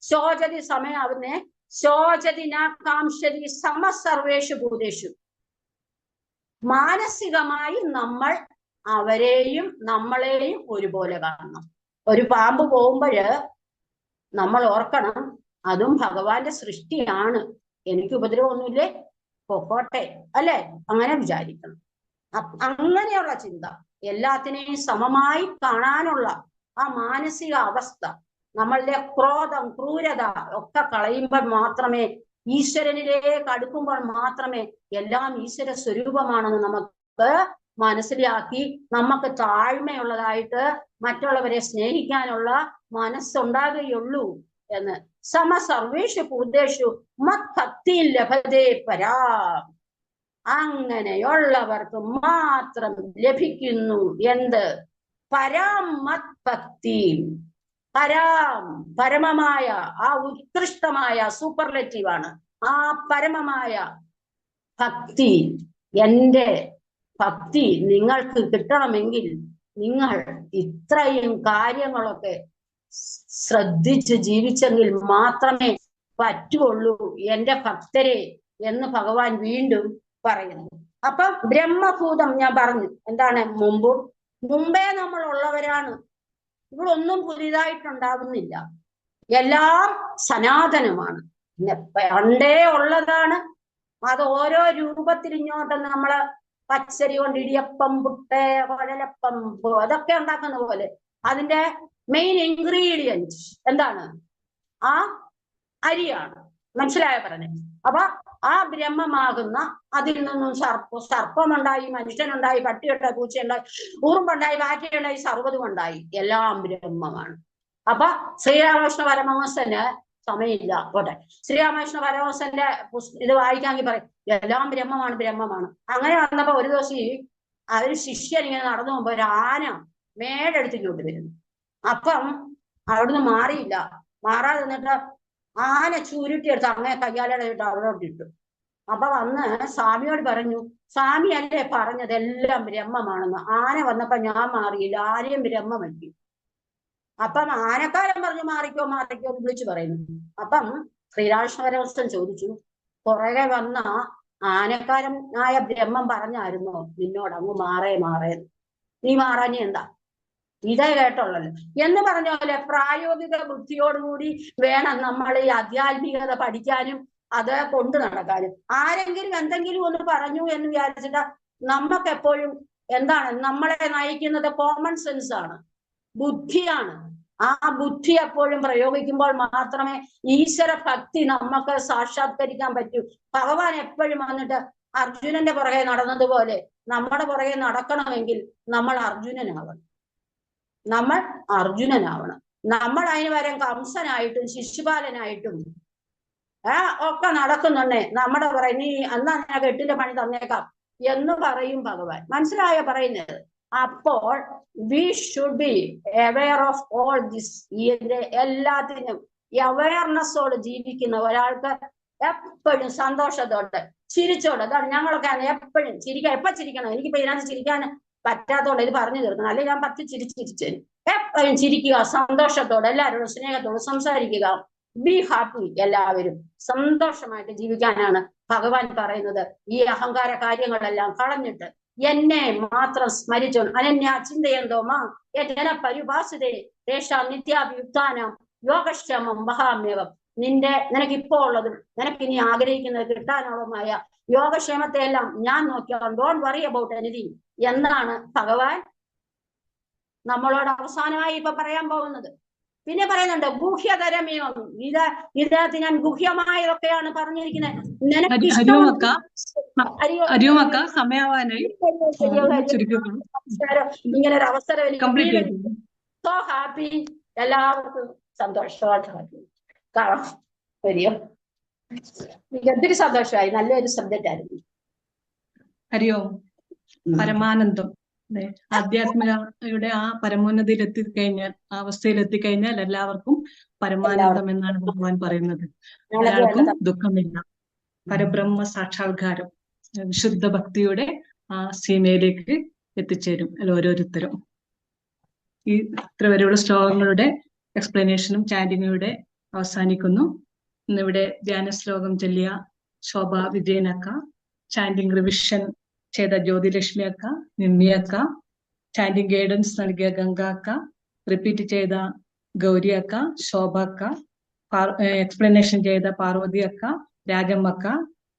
ശോചതി സമയം അവനെ ശോചതി ന കാംക്ഷതി സമസർവേഷു ഭൂതേഷു, മാനസികമായി നമ്മൾ അവരെയും നമ്മളെയും ഒരുപോലെ കാണണം. ഒരു പാമ്പ് പോകുമ്പോഴ് നമ്മൾ ഓർക്കണം, അതും ഭഗവാന്റെ സൃഷ്ടിയാണ്, എനിക്ക് ഉപദ്രവമൊന്നുമില്ലേ, പൊക്കോട്ടെ, അല്ലെ? അങ്ങനെ വിചാരിക്കണം. അങ്ങനെയുള്ള ചിന്ത, എല്ലാത്തിനെയും സമമായി കാണാനുള്ള ആ മാനസിക അവസ്ഥ, നമ്മളുടെ ക്രോധം, ക്രൂരത ഒക്കെ കളയുമ്പോൾ മാത്രമേ, ഈശ്വരനിലേക്ക് അടുക്കുമ്പോൾ മാത്രമേ എല്ലാം ഈശ്വര സ്വരൂപമാണെന്ന് നമുക്ക് മനസ്സിലാക്കി നമുക്ക് താഴ്മയുള്ളതായിട്ട് മറ്റുള്ളവരെ സ്നേഹിക്കാനുള്ള മനസ്സുണ്ടാകുകയുള്ളൂ എന്ന്. സമസർവേഷു ഭൂതേഷു മത്ഭക്തി ലഭതേ പരാ. അങ്ങനെയുള്ളവർക്ക് മാത്രം ലഭിക്കുന്നു എന്ത്? പരാം മത്ഭക്തി. പരാം, പരമമായ, ആ ഉത്കൃഷ്ടമായ, സൂപ്പർലെറ്റീവാണ് ആ പരമമായ ഭക്തി. എന്റെ ഭക്തി നിങ്ങൾക്ക് കിട്ടണമെങ്കിൽ നിങ്ങൾ ഇത്രയും കാര്യങ്ങളൊക്കെ ശ്രദ്ധിച്ച് ജീവിച്ചെങ്കിൽ മാത്രമേ പറ്റുള്ളൂ എന്റെ ഭക്തരെ എന്ന് ഭഗവാൻ വീണ്ടും പറയുന്നു. അപ്പൊ ബ്രഹ്മഭൂതം ഞാൻ പറഞ്ഞു എന്താണ്, മുമ്പേ നമ്മൾ ഉള്ളവരാണ്. ഇവിടെ ഒന്നും പുതിയതായിട്ടുണ്ടാകുന്നില്ല, എല്ലാം സനാതനമാണ്, പണ്ടേ ഉള്ളതാണ്. അത് ഓരോ രൂപത്തിൽ ഇങ്ങോട്ട് നമ്മള് പച്ചരി കൊണ്ട് ഇടിയപ്പം, പുട്ട്, കുഴലപ്പം അതൊക്കെ ഉണ്ടാക്കുന്ന പോലെ അതിന്റെ മെയിൻ ഇൻഗ്രീഡിയൻറ്റ് എന്താണ്? ആ അരിയാണ്. മനസ്സിലായോ പറഞ്ഞത്? അപ്പൊ ആ ബ്രഹ്മമാകുന്ന അതിൽ നിന്നും സർപ്പമുണ്ടായി, മനുഷ്യനുണ്ടായി, പട്ടിയുണ്ടായി, പൂച്ചയുണ്ടായി, ഉറുമ്പുണ്ടായി, പാറ്റയുണ്ടായി, സർവ്വതും ഉണ്ടായി, എല്ലാം ബ്രഹ്മമാണ്. അപ്പൊ ശ്രീരാമകൃഷ്ണ പരമഹംസന് സമയമില്ല, പോട്ടെ, ശ്രീരാമകൃഷ്ണ പരമഹംസന്റെ ഇത് വായിക്കാമെങ്കിൽ പറയും എല്ലാം ബ്രഹ്മമാണ്, ബ്രഹ്മമാണ്. അങ്ങനെ വന്നപ്പോ ഒരു ദിവസം ഒരു ശിഷ്യൻ ഇങ്ങനെ നടന്നു പോകുമ്പോ ഒരു ആന മേടെടുത്ത് കൊണ്ടുവരുന്നു. അപ്പം അവിടുന്ന് മാറിയില്ല, മാറാതെ നിന്നിട്ട് ആന ചുരുട്ടിയെടുത്ത് അങ്ങനെ കയ്യാലയുടെ ഇട്ട് അവിടോട്ട് ഇട്ടു. അപ്പൊ വന്ന് സ്വാമിയോട് പറഞ്ഞു, സ്വാമി അല്ലേ പറഞ്ഞത് എല്ലാം ബ്രഹ്മമാണെന്ന്. ആന വന്നപ്പോ ഞാൻ മാറിയില്ല, ആരെയും ബ്രഹ്മമല്ല. അപ്പം ആനക്കാരൻ പറഞ്ഞു മാറിക്കോ മാറിക്കോ എന്ന് വിളിച്ചു പറയുന്നു. അപ്പം ശ്രീരാമകൃഷ്ണ പരമഹംസൻ ചോദിച്ചു, പുറകെ വന്ന ആനക്കാരനായ ബ്രഹ്മം പറഞ്ഞായിരുന്നോ നിന്നോട് അങ്ങ് മാറേ, നീ മാറാഞ്ഞി എന്താ? ഇതേ കേട്ടുള്ളല്ലോ എന്ന് പറഞ്ഞ പോലെ പ്രായോഗിക ബുദ്ധിയോടുകൂടി വേണം നമ്മൾ ഈ ആധ്യാത്മികത പഠിക്കാനും അത് കൊണ്ടു നടക്കാനും. ആരെങ്കിലും എന്തെങ്കിലും ഒന്ന് പറഞ്ഞു എന്ന് വിചാരിച്ചിട്ട് നമുക്ക് എപ്പോഴും എന്താണ് നമ്മളെ നയിക്കുന്നത്? കോമൺ സെൻസ് ആണ്, ബുദ്ധിയാണ്. ആ ബുദ്ധി എപ്പോഴും പ്രയോഗിക്കുമ്പോൾ മാത്രമേ ഈശ്വര ഭക്തി നമുക്ക് സാക്ഷാത്കരിക്കാൻ പറ്റൂ. ഭഗവാൻ എപ്പോഴും വന്നിട്ട് അർജുനന്റെ പുറകെ നടന്നതുപോലെ നമ്മുടെ പുറകെ നടക്കണമെങ്കിൽ നമ്മൾ അർജുനനാവണം. നമ്മൾ അതിന് പകരം കംസനായിട്ടും ശിശുപാലനായിട്ടും ഒക്കെ നടക്കുന്നുണ്ടേ നമ്മുടെ പറയും നീ എന്നാ ഞാൻ 8ന്റെ പണി തന്നേക്കാം എന്ന് പറയും ഭഗവാൻ. മനസ്സിലായോ പറയുന്നത്? അപ്പോൾ we should be aware of all this. എല്ലാത്തിനും അവയർനെസ്സോട് ജീവിക്കുന്ന ഒരാൾക്ക് എപ്പോഴും സന്തോഷത്തോടെ ചിരിച്ചോണ്ട്, അതാണ് ഞങ്ങളൊക്കെ എപ്പോഴും ചിരിക്കാൻ. എപ്പോ ചിരിക്കണം? എനിക്കിപ്പോ ഇതിനകത്ത് ചിരിക്കാൻ പറ്റാത്തോണ്ട് ഇത് പറഞ്ഞു തീർക്കണം, അല്ലെങ്കിൽ ഞാൻ 10 ചിരിച്ചു. എപ്പോഴും ചിരിക്കുക, സന്തോഷത്തോടെ എല്ലാവരോടും സ്നേഹത്തോടെ സംസാരിക്കുക, ബി ഹാപ്പി. എല്ലാവരും സന്തോഷമായിട്ട് ജീവിക്കാനാണ് ഭഗവാൻ പറയുന്നത്. ഈ അഹങ്കാര കാര്യങ്ങളെല്ലാം കളഞ്ഞിട്ട് എന്നെ മാത്രം സ്മരിച്ചോ അനന്യ ചിന്തയന്തോ മാ ജന പരിഭാസിതേ ദേശാ നിത്യാഭിയുക്താനം യോഗക്ഷേമം മഹാമ്യവം. നിനക്ക് ഇപ്പോ ഉള്ളതും നിനക്ക് ഇനി ആഗ്രഹിക്കുന്നത് കിട്ടാനുള്ളതുമായ യോഗക്ഷേമത്തെ എല്ലാം ഞാൻ നോക്കിയാൽ ഡോണ്ട് വറി അബൌട്ട് എനിത്തിങ് എന്നാണ് ഭഗവാൻ നമ്മളോട് അവസാനമായി ഇപ്പൊ പറയാൻ പോകുന്നത്. പിന്നെ പറയുന്നുണ്ട് ഗുഹ്യതരമേവം. ഇതിനകത്ത് ഞാൻ ഗുഹ്യമായതൊക്കെയാണ് പറഞ്ഞിരിക്കുന്നത്. ഇങ്ങനെ ഒരു അവസരം എനിക്ക് സോ ഹാപ്പി. എല്ലാവർക്കും സന്തോഷമായിട്ട് കാണാം. വരിയോ? എനിക്ക് ഒത്തിരി സന്തോഷമായി. നല്ലൊരു സബ്ജക്റ്റ് ആയിരുന്നു. ഹരിയോ പരമാനന്ദം. ആധ്യാത്മികയുടെ ആ പരമോന്നതിയിൽ എത്തിക്കഴിഞ്ഞാൽ, ആ അവസ്ഥയിൽ എത്തിക്കഴിഞ്ഞാൽ എല്ലാവർക്കും പരമാനന്ദം എന്നാണ് ഭഗവാൻ പറയുന്നത്. എല്ലാവർക്കും ദുഃഖമില്ല. പരബ്രഹ്മ സാക്ഷാത്കാരം, വിശുദ്ധ ഭക്തിയുടെ ആ സീമയിലേക്ക് എത്തിച്ചേരും ഓരോരുത്തരും. ഈ ഇത്ര വരെയുള്ള ശ്ലോകങ്ങളുടെ എക്സ്പ്ലനേഷനും ചാൻഡിങ്ങുടെ അവസാനിക്കുന്നു. ഇന്നിവിടെ ധ്യാന ശ്ലോകം ചൊല്ലിയ ശോഭ വിജയനക്ക, ചാൻഡിങ് റിവിഷൻ ചെയ്ത ജ്യോതിലക്ഷ്മി അക്ക, നിമ്മി അക്ക, ചാൻഡിങ് ഗൈഡൻസ് നൽകിയ ഗംഗ അക്ക, റിപ്പീറ്റ് ചെയ്ത ഗൗരി അക്ക, ശോഭ അക്ക, എക്സ്പ്ലനേഷൻ ചെയ്ത പാർവതി അക്ക, രാജമ്മ അക്ക,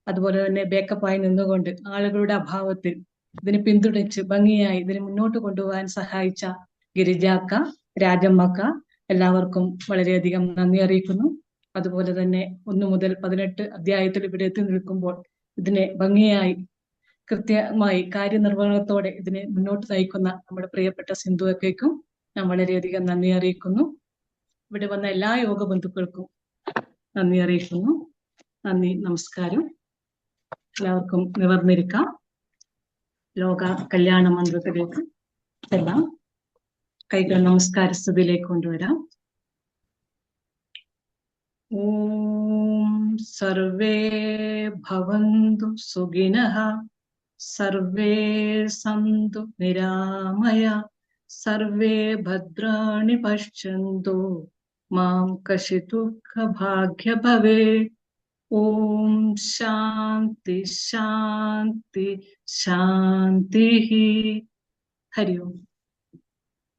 അതുപോലെ തന്നെ ബേക്കപ്പായി നിന്നുകൊണ്ട് ആളുകളുടെ അഭാവത്തിൽ ഇതിനെ പിന്തുണച്ച് ഭംഗിയായി ഇതിനെ മുന്നോട്ട് കൊണ്ടുപോകാൻ സഹായിച്ച ഗിരിജ അക്ക, രാജമ്മ അക്ക, എല്ലാവർക്കും വളരെയധികം നന്ദി അറിയിക്കുന്നു. അതുപോലെ തന്നെ 1 മുതൽ 18 അധ്യായത്തിൽ ഇവിടെ എത്തി നിൽക്കുമ്പോൾ ഇതിനെ ഭംഗിയായി കൃത്യമായി കാര്യനിർവഹണത്തോടെ ഇതിനെ മുന്നോട്ട് നയിക്കുന്ന നമ്മുടെ പ്രിയപ്പെട്ട സിന്ധു അക്കയ്ക്കും ഞാൻ വളരെയധികം നന്ദി അറിയിക്കുന്നു. ഇവിടെ വന്ന എല്ലാ യോഗ ബന്ധുക്കൾക്കും നന്ദി അറിയിക്കുന്നു. നന്ദി, നമസ്കാരം. എല്ലാവർക്കും നിവർന്നിരിക്കാം. ലോക കല്യാണ മന്ത്രത്തിലേക്ക് എല്ലാം കൈകൾ നമസ്കാര സ്ഥിതിയിലേക്ക് കൊണ്ടുവരാം. ഓം സർവേ ഭവന്തു സുഖിനഃ, സർവേ സന്തു നിരാമയ, സർവേ ഭദ്രാണി പശ്യന്തു, മാം കശ്ചിത് ദുഃഖഭാഗ്യ ഭവേത്. ഓം ശാന്തി ശാന്തി ശാന്തി. ഹരി ഓം.